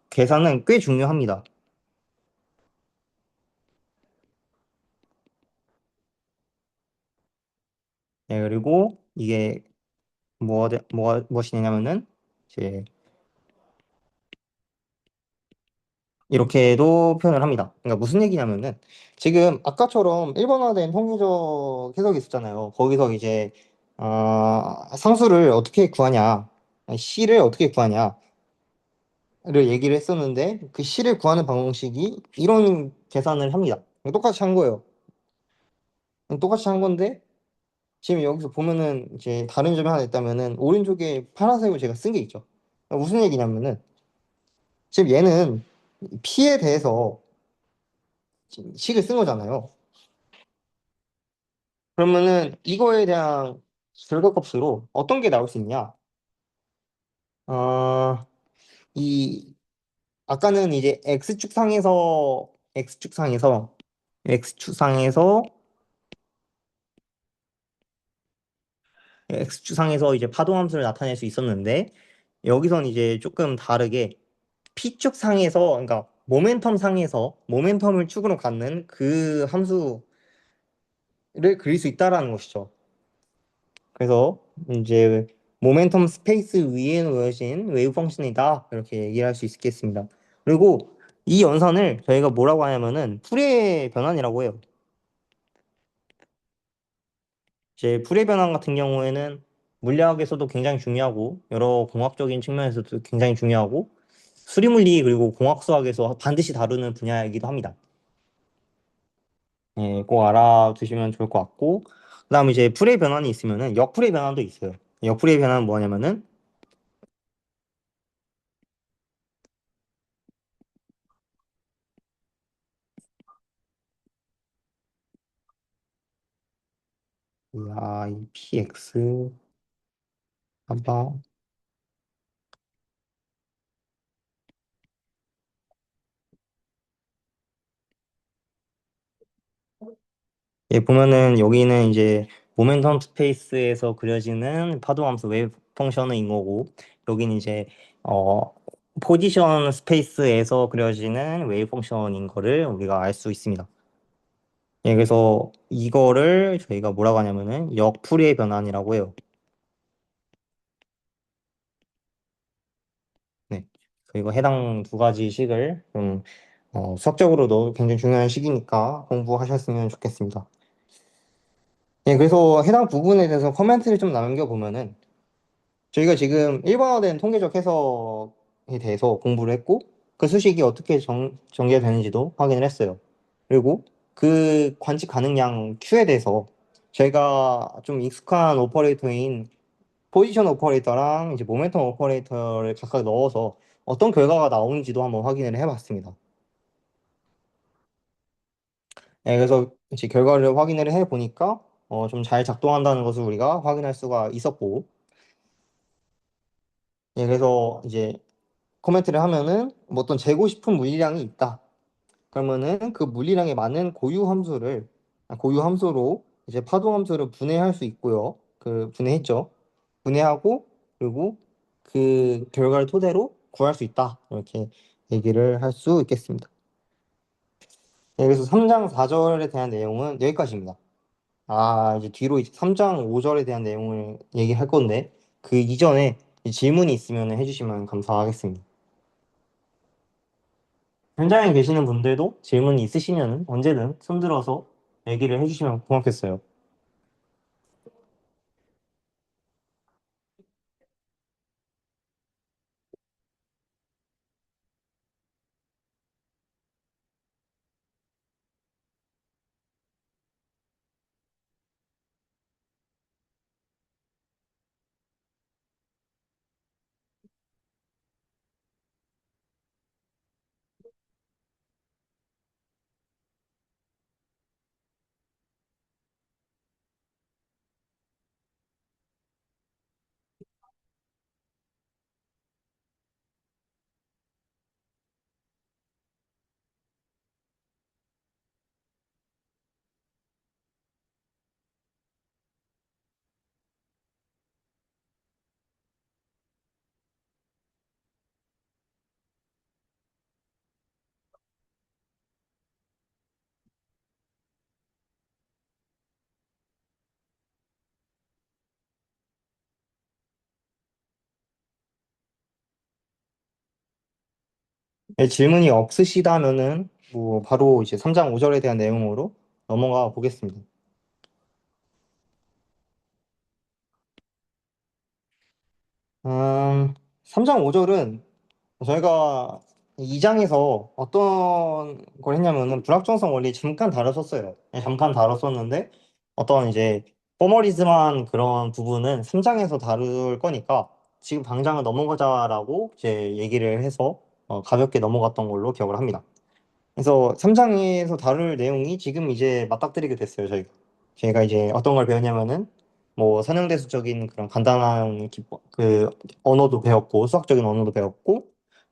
계산은 꽤 중요합니다. 예, 그리고 이게 무엇이냐면은 이제 이렇게도 표현을 합니다. 그러니까 무슨 얘기냐면은 지금 아까처럼 일본화된 통계적 해석이 있었잖아요. 거기서 이제 상수를 어떻게 구하냐, 아니, C를 어떻게 구하냐를 얘기를 했었는데 그 C를 구하는 방식이 이런 계산을 합니다. 똑같이 한 거예요. 똑같이 한 건데 지금 여기서 보면은 이제 다른 점이 하나 있다면은 오른쪽에 파란색으로 제가 쓴 게 있죠. 무슨 얘기냐면은 지금 얘는 P에 대해서 식을 쓴 거잖아요. 그러면은 이거에 대한 결과값으로 어떤 게 나올 수 있냐? 어, 이 아까는 이제 X축상에서 X축상에서 이제 파동함수를 나타낼 수 있었는데 여기선 이제 조금 다르게 P축 상에서 그러니까 모멘텀 상에서 모멘텀을 축으로 갖는 그 함수를 그릴 수 있다라는 것이죠. 그래서 이제 모멘텀 스페이스 위에 놓여진 웨이브 펑션이다 이렇게 얘기를 할 수 있겠습니다. 그리고 이 연산을 저희가 뭐라고 하냐면은 풀의 변환이라고 해요. 이제 풀의 변환 같은 경우에는 물리학에서도 굉장히 중요하고 여러 공학적인 측면에서도 굉장히 중요하고 수리물리 그리고 공학수학에서 반드시 다루는 분야이기도 합니다. 예, 꼭 알아두시면 좋을 것 같고 그다음에 이제 풀의 변환이 있으면은 역풀의 변환도 있어요. 역풀의 변환은 뭐냐면은 IPX 아바. 예, 보면은 여기는 이제 모멘텀 스페이스에서 그려지는 파도 함수 웨이브 펑션인 거고, 여기는 이제 어 포지션 스페이스에서 그려지는 웨이브 펑션인 거를 우리가 알 수 있습니다. 예, 그래서 이거를 저희가 뭐라고 하냐면은 역풀이의 변환이라고 해요. 네. 그리고 해당 두 가지 식을 좀 수학적으로도 굉장히 중요한 식이니까 공부하셨으면 좋겠습니다. 예, 그래서 해당 부분에 대해서 코멘트를 좀 남겨보면은 저희가 지금 일반화된 통계적 해석에 대해서 공부를 했고 그 수식이 어떻게 전개되는지도 확인을 했어요. 그리고 그 관측 가능량 Q에 대해서 저희가 좀 익숙한 오퍼레이터인 포지션 오퍼레이터랑 이제 모멘텀 오퍼레이터를 각각 넣어서 어떤 결과가 나오는지도 한번 확인을 해봤습니다. 네, 그래서 이제 결과를 확인을 해보니까 좀 잘 작동한다는 것을 우리가 확인할 수가 있었고, 예, 그래서 이제 코멘트를 하면은 뭐 어떤 재고 싶은 물리량이 있다. 그러면은 그 물리량에 맞는 고유 함수로 이제 파동 함수를 분해할 수 있고요. 그 분해했죠. 분해하고 그리고 그 결과를 토대로 구할 수 있다. 이렇게 얘기를 할 수 있겠습니다. 네, 그래서 3장 4절에 대한 내용은 여기까지입니다. 이제 뒤로 이제 3장 5절에 대한 내용을 얘기할 건데 그 이전에 질문이 있으면 해주시면 감사하겠습니다. 현장에 계시는 분들도 질문이 있으시면 언제든 손들어서 얘기를 해주시면 고맙겠어요. 질문이 없으시다면은 뭐 바로 이제 3장 5절에 대한 내용으로 넘어가 보겠습니다. 3장 5절은 저희가 2장에서 어떤 걸 했냐면은 불확정성 원리 잠깐 다뤘었어요. 네, 잠깐 다뤘었는데 어떤 이제 포멀리즘한 그런 부분은 3장에서 다룰 거니까 지금 당장은 넘어가자라고 이제 얘기를 해서 가볍게 넘어갔던 걸로 기억을 합니다. 그래서 3장에서 다룰 내용이 지금 이제 맞닥뜨리게 됐어요, 저희가. 저희가 이제 어떤 걸 배웠냐면은 뭐 선형대수적인 그런 간단한 그 언어도 배웠고 수학적인 언어도 배웠고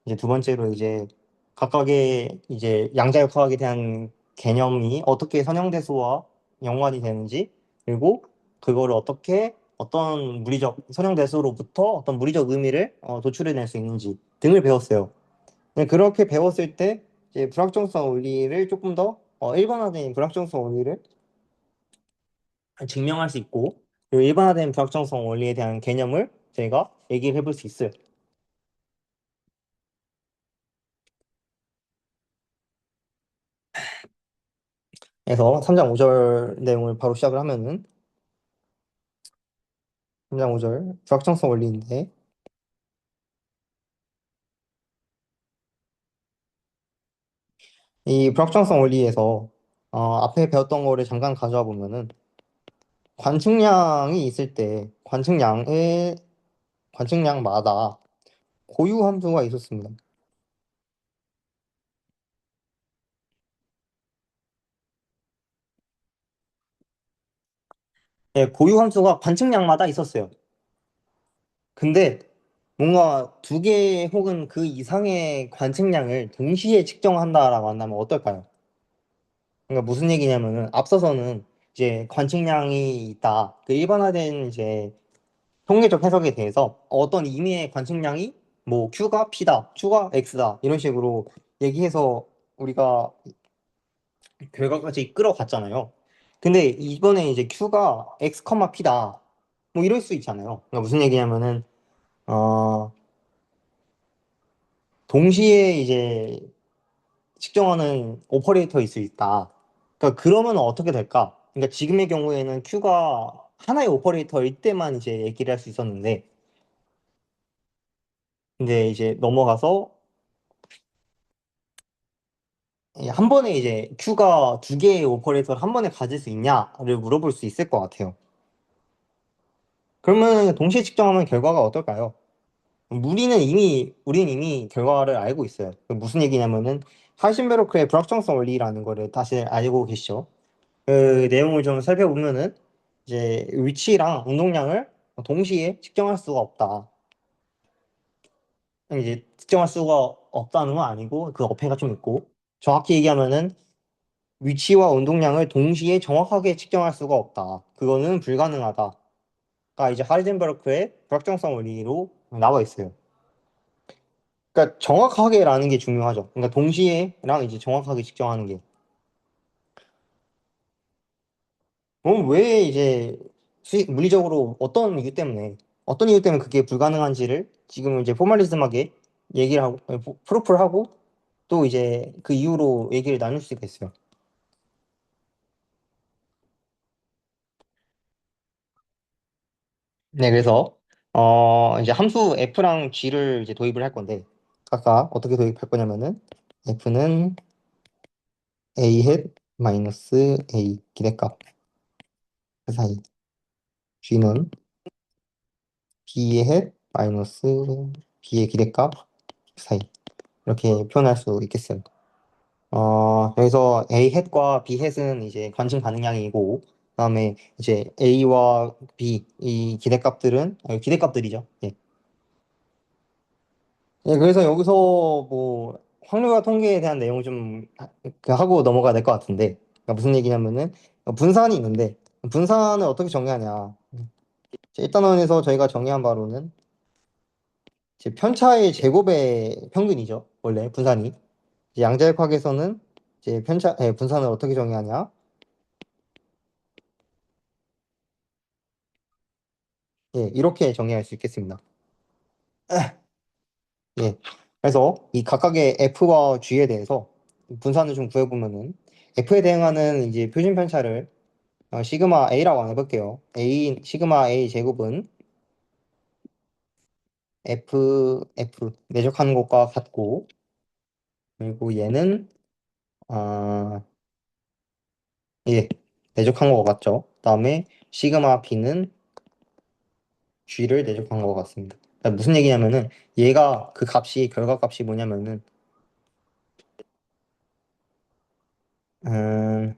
이제 두 번째로 이제 각각의 이제 양자역학에 대한 개념이 어떻게 선형대수와 연관이 되는지 그리고 그거를 어떻게 어떤 물리적 선형대수로부터 어떤 물리적 의미를 도출해낼 수 있는지 등을 배웠어요. 네, 그렇게 배웠을 때 이제 불확정성 원리를 조금 더 일반화된 불확정성 원리를 증명할 수 있고 그리고 일반화된 불확정성 원리에 대한 개념을 저희가 얘기를 해볼 수 있어요. 그래서 3장 5절 내용을 바로 시작을 하면은 3장 5절 불확정성 원리인데 이 불확정성 원리에서 앞에 배웠던 거를 잠깐 가져와 보면은 관측량이 있을 때 관측량마다 고유 함수가 있었습니다. 고유 함수가 관측량마다 있었어요. 근데 뭔가 두 개 혹은 그 이상의 관측량을 동시에 측정한다라고 한다면 어떨까요? 그러니까 무슨 얘기냐면은 앞서서는 이제 관측량이 있다. 그 일반화된 이제 통계적 해석에 대해서 어떤 임의의 관측량이 뭐 Q가 P다, Q가 X다 이런 식으로 얘기해서 우리가 결과까지 끌어갔잖아요. 근데 이번에 이제 Q가 X, P다. 뭐 이럴 수 있잖아요. 그러니까 무슨 얘기냐면은 어 동시에 이제 측정하는 오퍼레이터일 수 있다. 그러니까 그러면 어떻게 될까? 그러니까 지금의 경우에는 Q가 하나의 오퍼레이터일 때만 이제 얘기를 할 수 있었는데, 근데 이제 넘어가서 한 번에 이제 Q가 두 개의 오퍼레이터를 한 번에 가질 수 있냐를 물어볼 수 있을 것 같아요. 그러면 동시에 측정하는 결과가 어떨까요? 우리는 이미 결과를 알고 있어요. 무슨 얘기냐면은 하이젠베르크의 불확정성 원리라는 거를 다시 알고 계시죠? 그 내용을 좀 살펴보면은 이제 위치랑 운동량을 동시에 측정할 수가 없다. 이제 측정할 수가 없다는 건 아니고 그 어폐가 좀 있고 정확히 얘기하면은 위치와 운동량을 동시에 정확하게 측정할 수가 없다. 그거는 불가능하다가 이제 하이젠베르크의 불확정성 원리로 나와 있어요. 그러니까 정확하게라는 게 중요하죠. 그러니까 동시에랑 이제 정확하게 측정하는 게. 왜 이제 물리적으로 어떤 이유 때문에 그게 불가능한지를 지금 이제 포멀리즘하게 얘기를 하고 프로프를 하고 또 이제 그 이유로 얘기를 나눌 수가 있어요. 네, 그래서 이제 함수 f랑 g를 이제 도입을 할 건데 각각 어떻게 도입할 거냐면은 f는 a 햇 마이너스 a 기대값 그 사이 g는 b의 햇 마이너스 b의 기대값 그 사이 이렇게 표현할 수 있겠어요. 여기서 A 햇과 B 햇은 이제 관중 가능량이고, 그다음에 이제 A와 B 이 기대값들은 기대값들이죠. 예. 예, 그래서 여기서 뭐 확률과 통계에 대한 내용을 좀 하고 넘어가야 될 것 같은데, 그러니까 무슨 얘기냐면은 분산이 있는데 분산을 어떻게 정의하냐? 일단원에서 저희가 정의한 바로는 이제 편차의 제곱의 평균이죠. 원래 분산이. 이제 양자역학에서는 이제 분산을 어떻게 정의하냐? 예, 이렇게 정의할 수 있겠습니다. 예. 그래서 이 각각의 F와 G에 대해서 분산을 좀 구해보면은 F에 대응하는 이제 표준 편차를 시그마 A라고 한번 해볼게요. 시그마 A 제곱은 F 내적하는 것과 같고, 그리고 얘는 아, 예, 내적한 것 같죠. 그다음에 시그마 B는 G를 내적한 것 같습니다. 그러니까 무슨 얘기냐면은 얘가 그 값이 결과값이 뭐냐면은 음,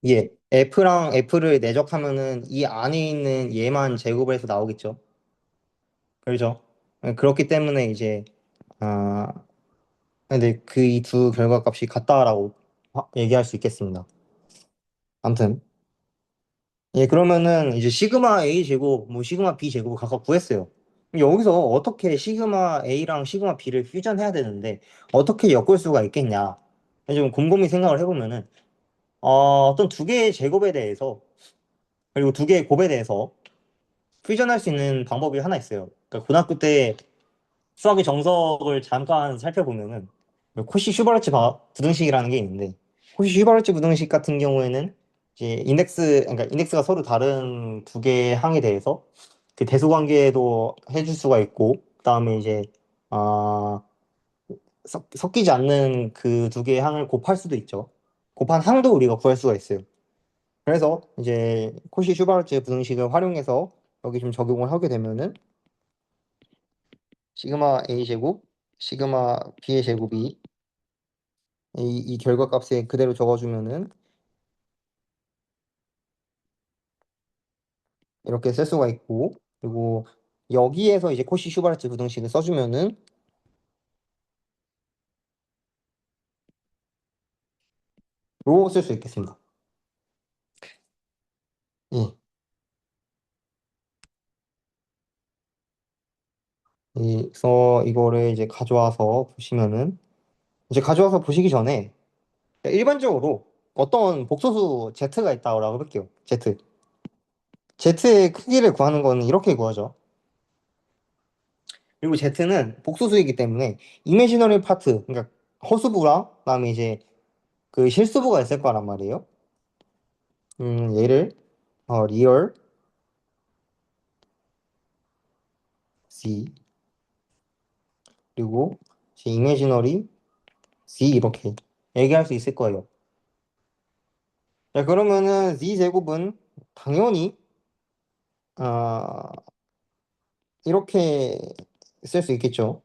예, F랑 F를 내적하면은 이 안에 있는 얘만 제곱을 해서 나오겠죠. 그렇죠. 그렇기 때문에 이제 아 근데 그 이 두 결과값이 같다라고 얘기할 수 있겠습니다. 아무튼 예 그러면은 이제 시그마 A 제곱 뭐 시그마 B 제곱을 각각 구했어요. 여기서 어떻게 시그마 A랑 시그마 B를 퓨전해야 되는데 어떻게 엮을 수가 있겠냐? 좀 곰곰이 생각을 해보면은 어떤 두 개의 제곱에 대해서 그리고 두 개의 곱에 대해서 퓨전할 수 있는 방법이 하나 있어요. 그러니까 고등학교 때 수학의 정석을 잠깐 살펴보면은 코시 슈바르츠 부등식이라는 게 있는데 코시 슈바르츠 부등식 같은 경우에는 이제 그러니까 인덱스가 서로 다른 두 개의 항에 대해서 그 대소 관계도 해줄 수가 있고 그다음에 이제 아 섞이지 않는 그 두 개의 항을 곱할 수도 있죠. 곱한 항도 우리가 구할 수가 있어요. 그래서 이제 코시 슈바르츠 부등식을 활용해서 여기 좀 적용을 하게 되면은 시그마 A 제곱 시그마 b의 제곱이 이 결과값에 그대로 적어주면은 이렇게 쓸 수가 있고, 그리고 여기에서 이제 코시 슈바르트 부등식을 써주면은 로 쓸 수 있겠습니다. 예. 그래서 이거를 이제 가져와서 보시면은 이제 가져와서 보시기 전에 일반적으로 어떤 복소수 Z가 있다고 해볼게요. Z. Z의 크기를 구하는 거는 이렇게 구하죠. 그리고 Z는 복소수이기 때문에 이미지너리 파트, 그러니까 허수부랑 그다음에 이제 그 실수부가 있을 거란 말이에요. 얘를 리얼 C 그리고 이미지너리 C 이렇게 얘기할 수 있을 거예요. 자, 그러면은 Z 제곱은 당연히 아, 이렇게 쓸 수 있겠죠.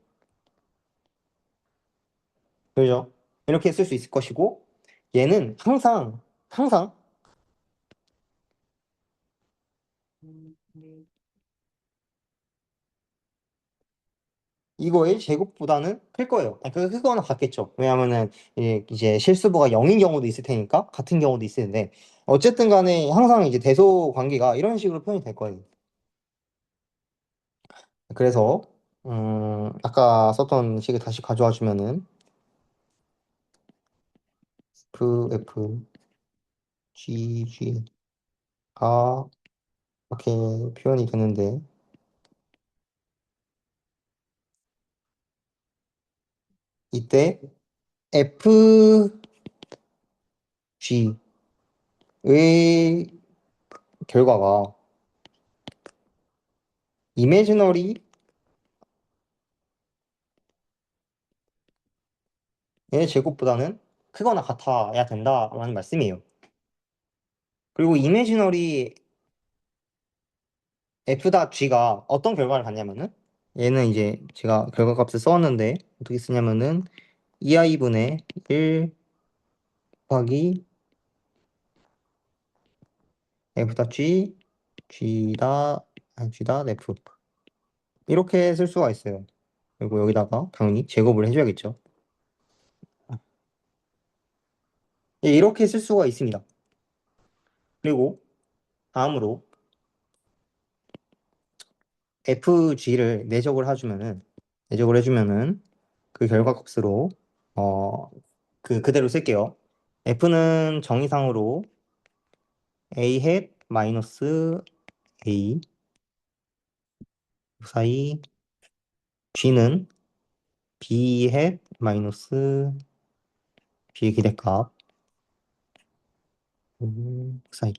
그죠? 이렇게 쓸 수 있을 것이고 얘는 항상 이거의 제곱보다는 클 거예요. 아니, 그거는 같겠죠. 왜냐하면은 이제 실수부가 0인 경우도 있을 테니까 같은 경우도 있을 텐데 어쨌든 간에 항상 이제 대소 관계가 이런 식으로 표현이 될 거예요. 그래서 아까 썼던 식을 다시 가져와 주면은 FG가 이렇게 표현이 되는데 이때 FG의 결과가 이미지너리의 제곱보다는 크거나 같아야 된다라는 말씀이에요. 그리고 이미지너리 F.G가 어떤 결과를 갖냐면은 얘는 이제 제가 결과값을 써왔는데 어떻게 쓰냐면은 2i분의 1 곱하기 F.G G.F 이렇게 쓸 수가 있어요. 그리고 여기다가 당연히 제곱을 해줘야겠죠. 예, 이렇게 쓸 수가 있습니다. 그리고 다음으로 FG를 내적을 해주면은 그 결과값으로 어 그대로 쓸게요. F는 정의상으로 A 햇 마이너스 A 사이 G는 B 햇 마이너스 B의 기대값 사이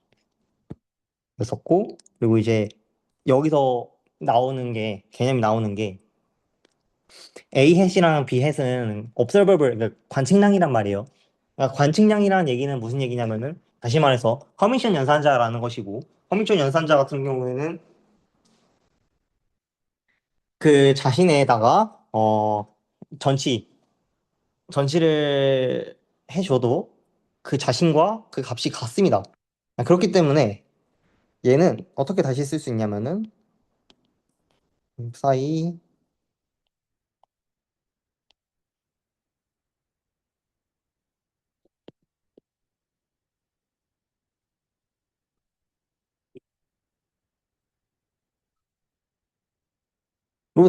였었고 그리고 이제 여기서 나오는 게 개념이 나오는 게 A 햇이랑 B 햇은 observable 그러니까 관측량이란 말이에요. 그러니까 관측량이라는 얘기는 무슨 얘기냐면은 다시 말해서 허밍션 연산자라는 것이고 허밍션 연산자 같은 경우에는 그 자신에다가 전치 전치를 해줘도 그 자신과 그 값이 같습니다. 그렇기 때문에 얘는 어떻게 다시 쓸 수 있냐면은 사이로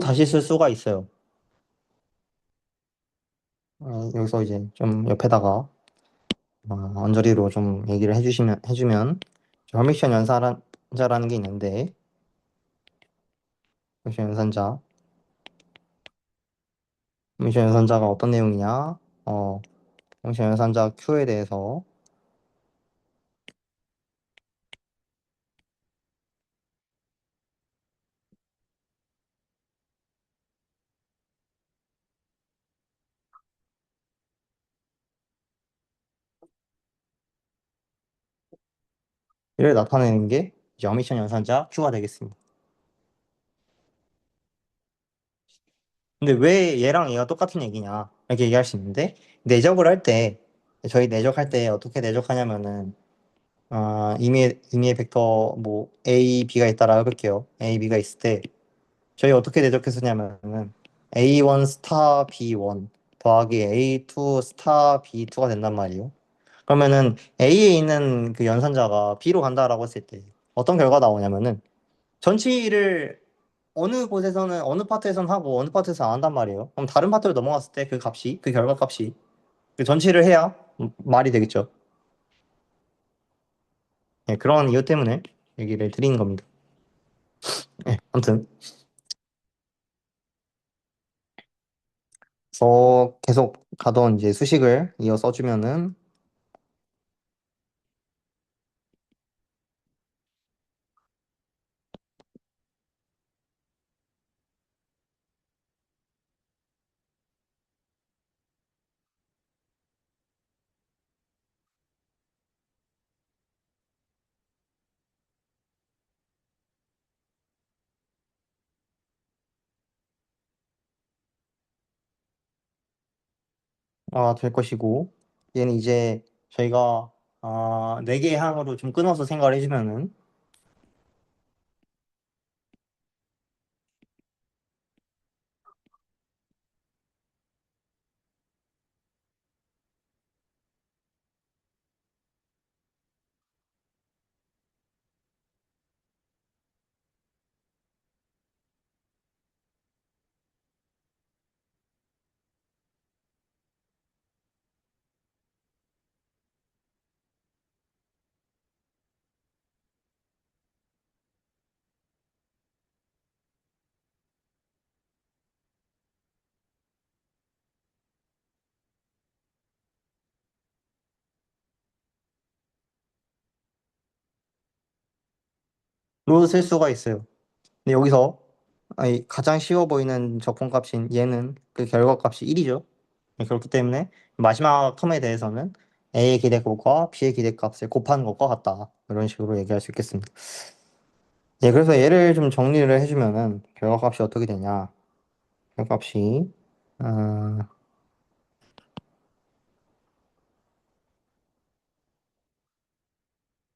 다시 쓸 수가 있어요. 여기서 이제 좀 옆에다가 언저리로 좀 얘기를 해주면 허미션 연산자라는 게 있는데 허미션 연산자 허미션 연산자가 어떤 내용이냐 허미션 연산자 Q에 대해서 이를 나타내는 게 이제 허미션 연산자 Q가 되겠습니다. 근데 왜 얘랑 얘가 똑같은 얘기냐 이렇게 얘기할 수 있는데 내적을 할 때 저희 내적할 때 어떻게 내적하냐면은 임의의 벡터 뭐 A, B가 있다라 해볼게요. A, B가 있을 때 저희 어떻게 내적했었냐면은 A1 스타 B1 더하기 A2 스타 B2가 된단 말이에요. 그러면은 A에 있는 그 연산자가 B로 간다라고 했을 때 어떤 결과가 나오냐면은 전치를 어느 곳에서는 어느 파트에서는 하고 어느 파트에서 안 한단 말이에요. 그럼 다른 파트로 넘어갔을 때 그 값이 그 결과 값이 그 전치를 해야 말이 되겠죠. 예, 그런 이유 때문에 얘기를 드리는 겁니다. 예, 아무튼 그래서 계속 가던 이제 수식을 이어 써주면은 될 것이고 얘는 이제 저희가 네 개의 항으로 좀 끊어서 생각을 해주면은 로 쓸 수가 있어요. 근데 여기서 가장 쉬워 보이는 적분값인 얘는 그 결과값이 1이죠. 그렇기 때문에 마지막 텀에 대해서는 A의 기대값과 B의 기대값을 곱하는 것과 같다. 이런 식으로 얘기할 수 있겠습니다. 예, 그래서 얘를 좀 정리를 해주면은 결과값이 어떻게 되냐? 결과값이 어,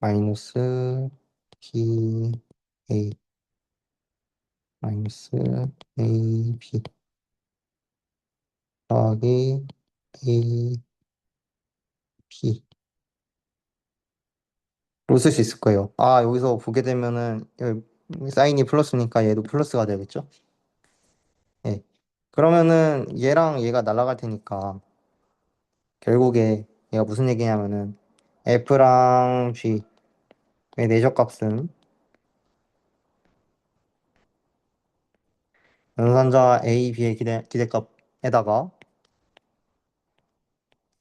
마이너스 B A 마이너스 A B 더하기 A B로 쓸 수 있을 거예요. 여기서 보게 되면은 여기 사인이 플러스니까 얘도 플러스가 되겠죠? 예. 그러면은 얘랑 얘가 날아갈 테니까 결국에 얘가 무슨 얘기냐면은 F랑 G의 내적값은 연산자 A, B의 기대값에다가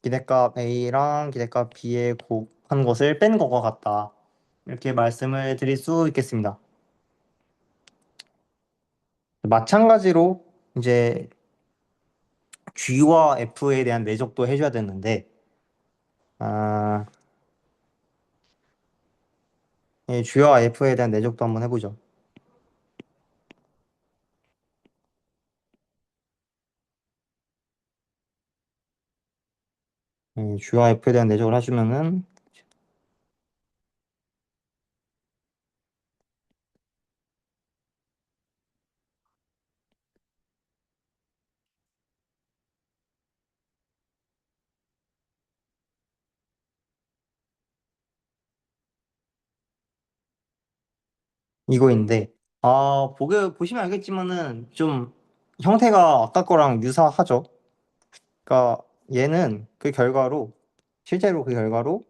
기대값 A랑 기대값 B에 곱한 것을 뺀 것과 같다. 이렇게 말씀을 드릴 수 있겠습니다. 마찬가지로 이제 G와 F에 대한 내적도 해줘야 되는데 아, G와 F에 대한 내적도 한번 해보죠. G와 F에 대한 내적을 해주면은 이거인데 보시면 알겠지만은 좀 형태가 아까 거랑 유사하죠. 그러니까 얘는 그 결과로 실제로 그 결과로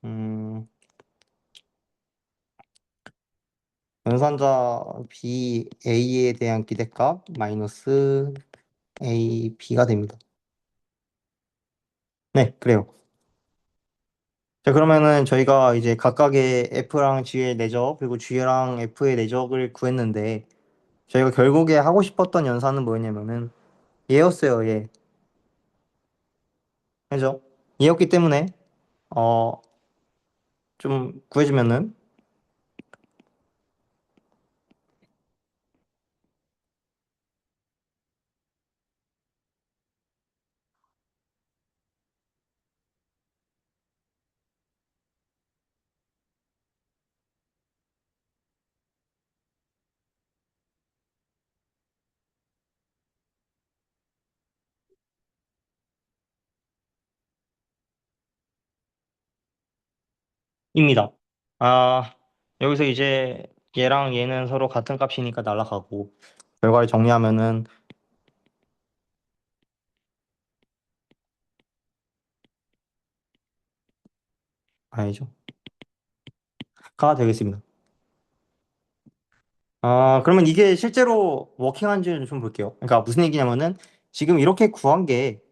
음, 연산자 BA에 대한 기대값 마이너스 AB가 됩니다. 네, 그래요. 자, 그러면은 저희가 이제 각각의 F랑 G의 내적 그리고 G랑 F의 내적을 구했는데 저희가 결국에 하고 싶었던 연산은 뭐였냐면은 얘였어요, 얘. 그죠? 얘였기 때문에 어, 좀 구해주면은 입니다. 아, 여기서 이제 얘랑 얘는 서로 같은 값이니까 날아가고 결과를 정리하면은 아니죠. 가 되겠습니다. 그러면 이게 실제로 워킹한지는 좀 볼게요. 그러니까 무슨 얘기냐면은 지금 이렇게 구한 게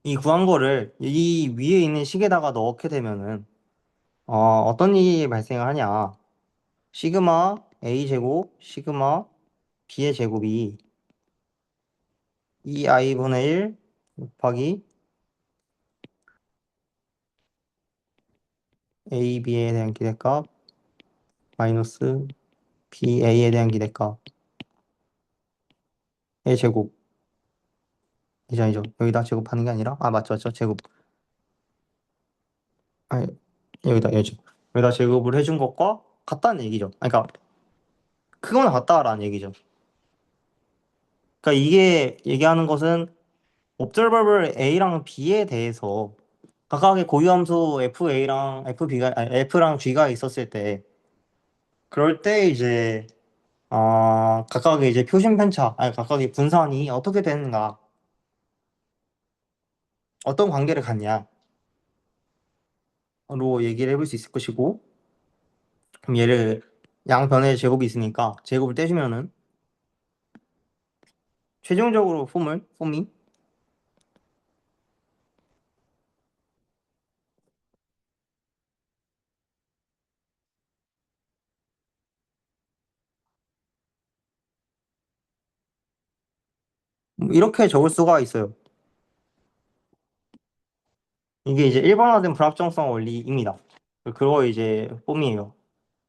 이 구한 거를 이 위에 있는 식에다가 넣게 되면은 어떤 일이 발생을 하냐. 시그마 A 제곱 시그마 B의 제곱이 2i분의 1 곱하기 AB에 대한 기대값 마이너스 BA에 대한 기대값의 제곱. 이제 아니죠. 여기다 제곱하는 게 아니라 맞죠 맞죠 제곱. 아 여기다 여죠. 여기다 제곱을 해준 것과 같다는 얘기죠. 그러니까 그거는 같다라는 얘기죠. 그러니까 이게 얘기하는 것은 observable A랑 B에 대해서 각각의 고유함수 FA랑 FB가 아니, F랑 G가 있었을 때 그럴 때 이제 각각의 이제 표심 편차 아니 각각의 분산이 어떻게 되는가 어떤 관계를 갖냐로 얘기를 해볼 수 있을 것이고 그럼 얘를 양변에 제곱이 있으니까 제곱을 떼주면은 최종적으로 폼이 이렇게 적을 수가 있어요. 이게 이제 일반화된 불확정성 원리입니다. 그거 이제 폼이에요.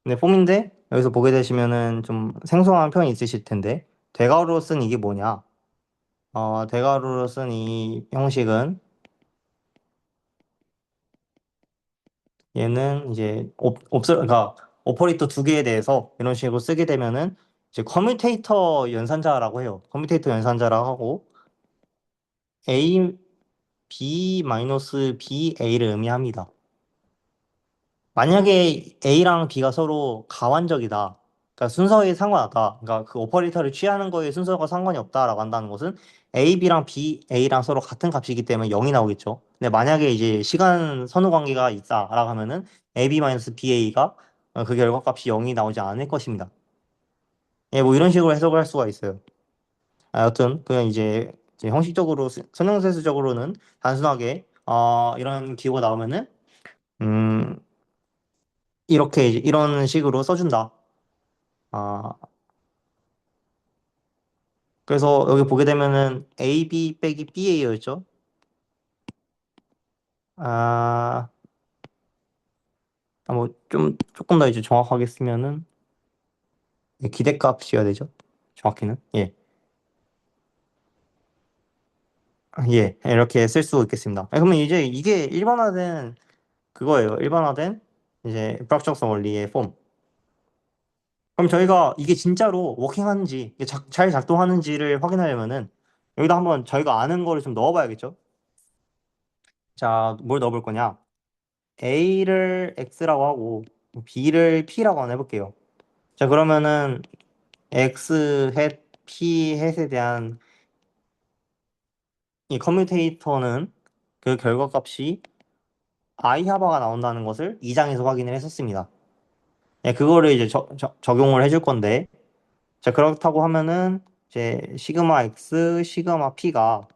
근데 폼인데 여기서 보게 되시면은 좀 생소한 표현이 있으실 텐데 대괄호로 쓴 이게 뭐냐? 대괄호로 쓴 이 형식은 얘는 이제 그러니까 오퍼레이터 두 개에 대해서 이런 식으로 쓰게 되면은 이제 커뮤테이터 연산자라고 해요. 커뮤테이터 연산자라고 하고 A B 마이너스 B A를 의미합니다. 만약에 A랑 B가 서로 가완적이다. 그러니까 순서에 상관없다. 그러니까 그 오퍼레이터를 취하는 거에 순서가 상관이 없다라고 한다는 것은 A, B랑 B, A랑 서로 같은 값이기 때문에 0이 나오겠죠. 근데 만약에 이제 시간 선후 관계가 있다라고 하면은 AB-BA가 그 결과값이 0이 나오지 않을 것입니다. 예, 뭐 이런 식으로 해석을 할 수가 있어요. 여튼 그냥 이제 형식적으로 선형세수적으로는 단순하게 이런 기호가 나오면은 음 이렇게 이제 이런 식으로 써준다. 아, 그래서 여기 보게 되면은 AB 빼기 BA였죠. 아, 뭐 좀 조금 더 이제 정확하게 쓰면은 기대값이어야 되죠. 정확히는 예, 이렇게 쓸 수 있겠습니다. 그러면 이제 이게 일반화된 그거예요. 일반화된 이제 불확정성 원리의 폼. 그럼 저희가 이게 진짜로 워킹하는지 이게 잘 작동하는지를 확인하려면은 여기다 한번 저희가 아는 거를 좀 넣어봐야겠죠. 자, 뭘 넣어볼 거냐? A를 X라고 하고 B를 P라고 한번 해볼게요. 자, 그러면은 X 햇, P 햇에 대한 이 커뮤테이터는 그 결과값이 I 하바가 나온다는 것을 2장에서 확인을 했었습니다. 예, 그거를 이제 적용을 해줄 건데, 자, 그렇다고 하면은 이제 시그마 X, 시그마 P가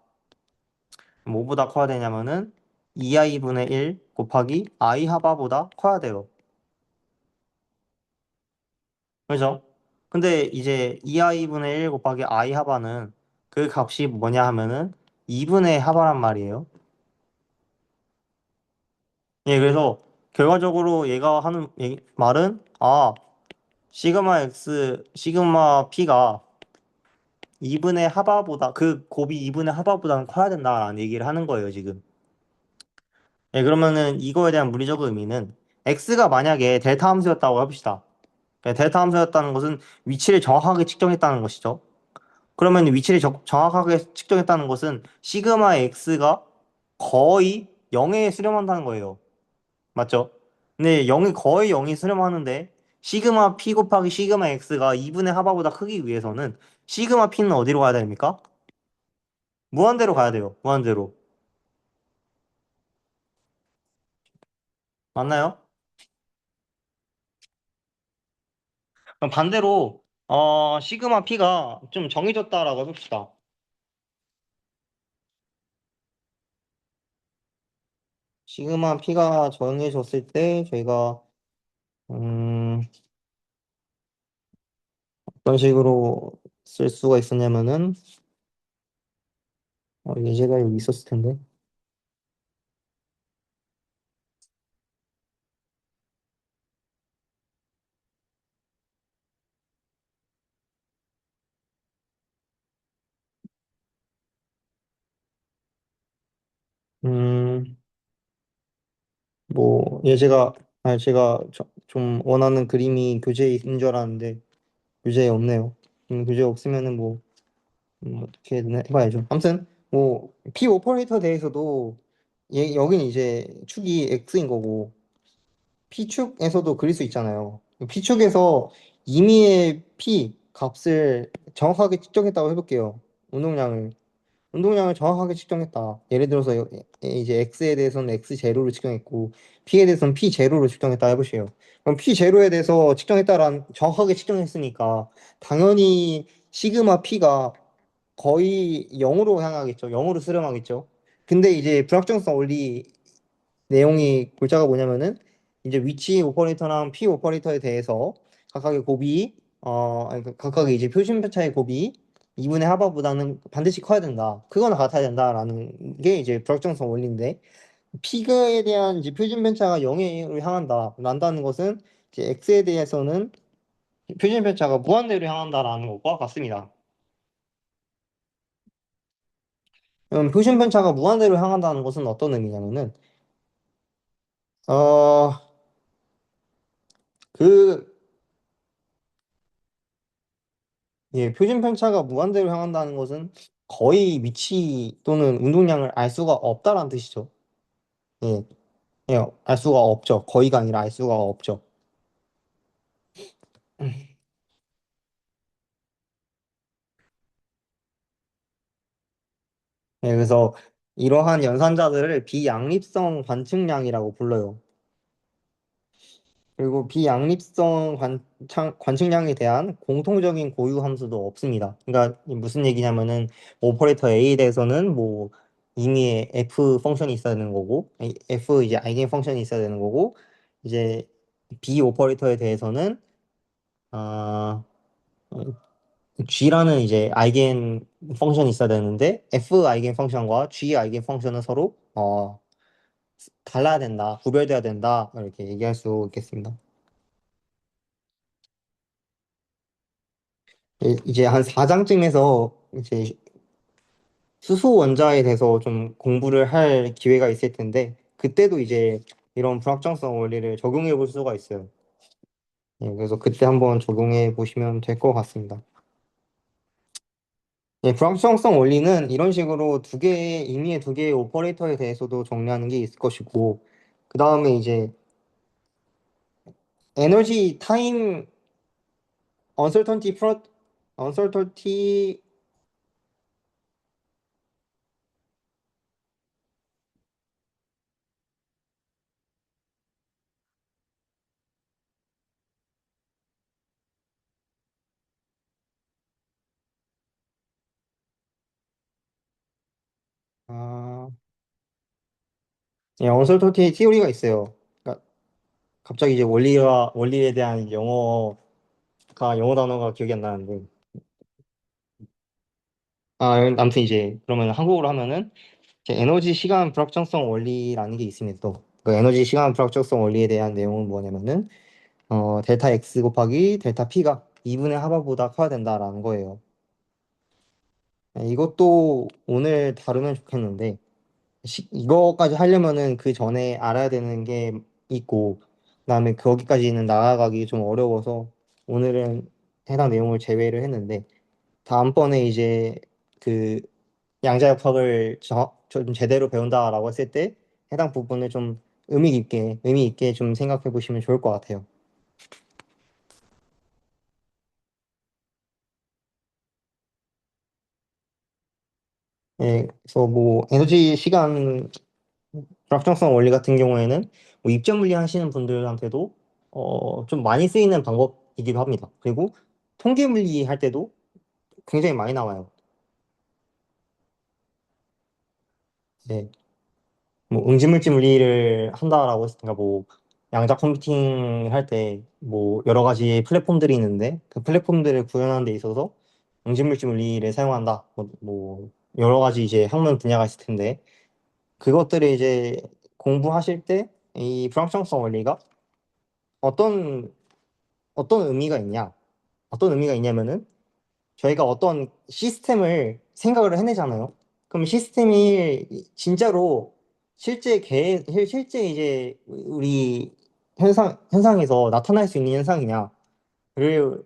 뭐보다 커야 되냐면은 2i분의 1 곱하기 I 하바보다 커야 돼요. 그죠? 근데 이제 2i분의 1 곱하기 I 하바는 그 값이 뭐냐 하면은 2분의 하바란 말이에요. 예, 그래서 결과적으로 얘가 하는 말은 시그마 X, 시그마 P가 2분의 하바보다 그 곱이 2분의 하바보다는 커야 된다라는 얘기를 하는 거예요, 지금. 예, 그러면은 이거에 대한 물리적 의미는 X가 만약에 델타 함수였다고 해봅시다. 예, 델타 함수였다는 것은 위치를 정확하게 측정했다는 것이죠. 그러면 위치를 정확하게 측정했다는 것은 시그마 x가 거의 0에 수렴한다는 거예요. 맞죠? 근데 0이 거의 0이 수렴하는데 시그마 p 곱하기 시그마 x가 2분의 하바보다 크기 위해서는 시그마 p는 어디로 가야 됩니까? 무한대로 가야 돼요. 무한대로. 맞나요? 그럼 반대로 시그마 p가 좀 정해졌다라고 해봅시다. 시그마 p가 정해졌을 때 저희가 음, 어떤 식으로 쓸 수가 있었냐면은 예제가 여기 있었을 텐데. 음, 뭐 예제가 제가 좀 원하는 그림이 교재에 있는 줄 알았는데 교재에 없네요. 교재 없으면은 뭐 어떻게든 해봐야죠. 아무튼 뭐 P 오퍼레이터 대해서도 여긴 이제 축이 X인 거고 P축에서도 그릴 수 있잖아요. P축에서 임의의 P 값을 정확하게 측정했다고 해볼게요. 운동량을. 운동량을 정확하게 측정했다. 예를 들어서 이제 X에 대해서는 X 제로로 측정했고 P에 대해서는 P 제로로 측정했다 해보세요. 그럼 P 제로에 대해서 측정했다란 정확하게 측정했으니까 당연히 시그마 P가 거의 0으로 향하겠죠. 0으로 수렴하겠죠. 근데 이제 불확정성 원리 내용이 골자가 뭐냐면은 이제 위치 오퍼레이터랑 P 오퍼레이터에 대해서 각각의 곱이 아니, 각각의 이제 표준 편차의 곱이 2분의 하바보다는 반드시 커야 된다. 크거나 같아야 된다라는 게 이제 불확정성 원리인데 P에 대한 이제 표준 편차가 0으로 향한다. 난다는 것은 이제 X에 대해서는 표준 편차가 무한대로 향한다라는 것과 같습니다. 표준 편차가 무한대로 향한다는 것은 어떤 의미냐면은 어, 그 예, 표준 편차가 무한대로 향한다는 것은 거의 위치 또는 운동량을 알 수가 없다라는 뜻이죠. 예, 예, 알 수가 없죠. 거의가 아니라 알 수가 없죠. 예, 그래서 이러한 연산자들을 비양립성 관측량이라고 불러요. 그리고 비양립성 관측량에 대한 공통적인 고유 함수도 없습니다. 그러니까 무슨 얘기냐면은 오퍼레이터 A에 대해서는 뭐 임의의 f 펑션이 있어야 되는 거고 f 이제 아이겐 펑션이 있어야 되는 거고 이제 B 오퍼레이터에 대해서는 아 G라는 이제 아이겐 펑션이 있어야 되는데 F 아이겐 펑션과 G 아이겐 펑션은 서로 달라야 된다, 구별돼야 된다 이렇게 얘기할 수 있겠습니다. 이제 한 4장쯤에서 이제 수소 원자에 대해서 좀 공부를 할 기회가 있을 텐데 그때도 이제 이런 불확정성 원리를 적용해 볼 수가 있어요. 예, 그래서 그때 한번 적용해 보시면 될 것 같습니다. 예, 불확정성 원리는 이런 식으로 임의의 두 개의 오퍼레이터에 대해서도 정리하는 게 있을 것이고 그 다음에 이제 에너지 타임 언설턴티 프로 언설턴티 아, 예, 언설턴티 티오리가 있어요. 그러니까 갑자기 이제 원리에 대한 영어 단어가 기억이 안 나는데 아무튼 이제 그러면 한국어로 하면은 이제 에너지 시간 불확정성 원리라는 게 있습니다. 또 그 에너지 시간 불확정성 원리에 대한 내용은 뭐냐면은 델타 X 곱하기 델타 P가 2분의 하바보다 커야 된다라는 거예요. 네, 이것도 오늘 다루면 좋겠는데 이거까지 하려면은 그 전에 알아야 되는 게 있고 그다음에 거기까지는 나아가기 좀 어려워서 오늘은 해당 내용을 제외를 했는데 다음번에 이제 그 양자역학을 좀 제대로 배운다라고 했을 때 해당 부분을 좀 의미 있게 좀 생각해 보시면 좋을 것 같아요. 예, 그래서 뭐 에너지 시간 불확정성 원리 같은 경우에는 뭐 입점 물리 하시는 분들한테도 좀 많이 쓰이는 방법이기도 합니다. 그리고 통계 물리 할 때도 굉장히 많이 나와요. 네. 뭐 응집물질 물리를 한다라고 했으니까 뭐 양자 컴퓨팅 할 때 뭐 여러 가지 플랫폼들이 있는데 그 플랫폼들을 구현하는 데 있어서 응집물질 물리를 사용한다. 뭐 여러 가지 이제 학문 분야가 있을 텐데 그것들을 이제 공부하실 때 이 불확정성 원리가 어떤 어떤 의미가 있냐? 어떤 의미가 있냐면은 저희가 어떤 시스템을 생각을 해내잖아요. 그럼 시스템이 진짜로 실제 이제 우리 현상에서 나타날 수 있는 현상이냐를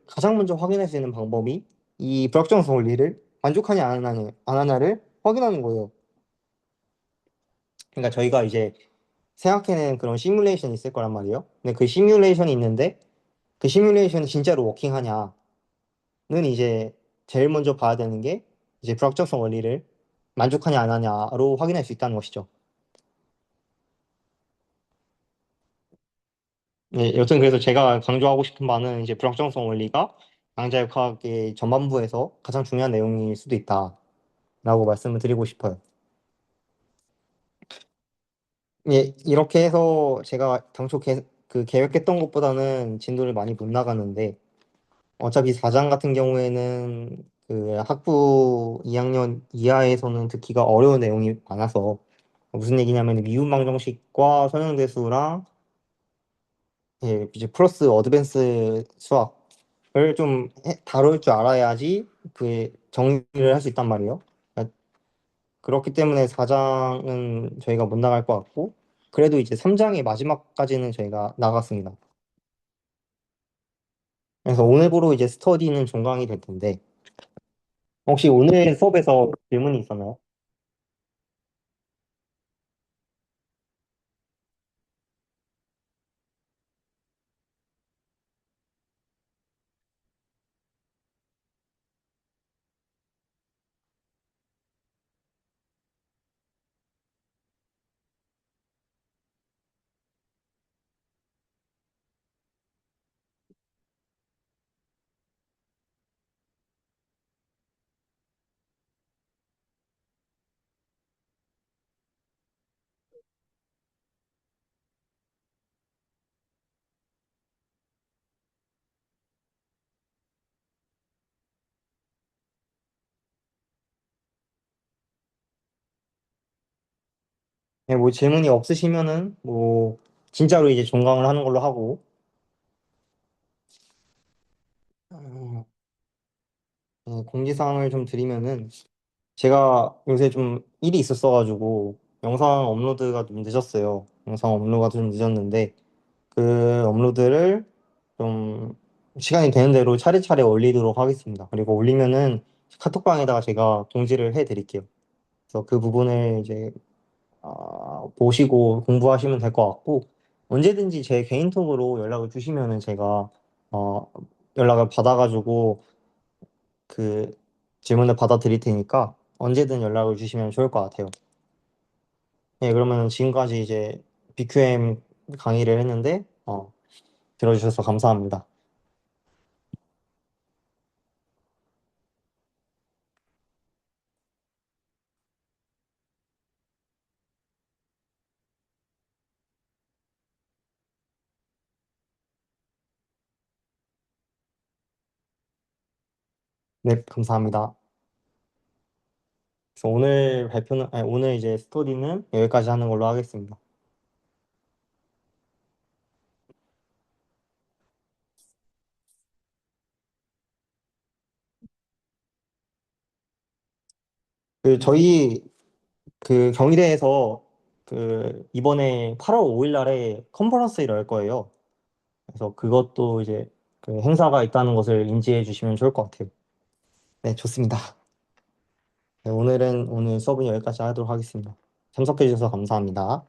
가장 먼저 확인할 수 있는 방법이 이 불확정성 원리를 만족하냐 안 하냐를 확인하는 거예요. 그러니까 저희가 이제 생각해낸 그런 시뮬레이션이 있을 거란 말이에요. 근데 그 시뮬레이션이 있는데 그 시뮬레이션이 진짜로 워킹하냐는 이제 제일 먼저 봐야 되는 게 이제 불확정성 원리를 만족하냐 안 하냐로 확인할 수 있다는 것이죠. 네, 여튼 그래서 제가 강조하고 싶은 바는 이제 불확정성 원리가 양자역학의 전반부에서 가장 중요한 내용일 수도 있다라고 말씀을 드리고 싶어요. 예, 이렇게 해서 제가 당초 그 계획했던 것보다는 진도를 많이 못 나가는데 어차피 4장 같은 경우에는 그 학부 2학년 이하에서는 듣기가 어려운 내용이 많아서 무슨 얘기냐면 미분방정식과 선형대수랑 예, 이제 플러스 어드밴스 수학을 좀 다룰 줄 알아야지 그 정리를 할 수 있단 말이에요. 그러니까 그렇기 때문에 4장은 저희가 못 나갈 것 같고 그래도 이제 3장의 마지막까지는 저희가 나갔습니다. 그래서 오늘부로 이제 스터디는 종강이 될 텐데 혹시 오늘 수업에서 질문이 있었나요? 네, 뭐 질문이 없으시면은 뭐 진짜로 이제 종강을 하는 걸로 하고 어, 공지사항을 좀 드리면은 제가 요새 좀 일이 있었어가지고 영상 업로드가 좀 늦었어요. 영상 업로드가 좀 늦었는데 그 업로드를 좀 시간이 되는 대로 차례차례 올리도록 하겠습니다. 그리고 올리면은 카톡방에다가 제가 공지를 해드릴게요. 그래서 그 부분을 이제 보시고 공부하시면 될 것 같고 언제든지 제 개인톡으로 연락을 주시면은 제가 어, 연락을 받아가지고 그 질문을 받아드릴 테니까 언제든 연락을 주시면 좋을 것 같아요. 네, 그러면 지금까지 이제 BQM 강의를 했는데 들어주셔서 감사합니다. 네, 감사합니다. 그래서 오늘 발표는 아니, 오늘 이제 스토리는 여기까지 하는 걸로 하겠습니다. 그 저희 그 경희대에서 그 이번에 8월 5일 날에 컨퍼런스를 열 거예요. 그래서 그것도 이제 그 행사가 있다는 것을 인지해 주시면 좋을 것 같아요. 네, 좋습니다. 네, 오늘 수업은 여기까지 하도록 하겠습니다. 참석해 주셔서 감사합니다.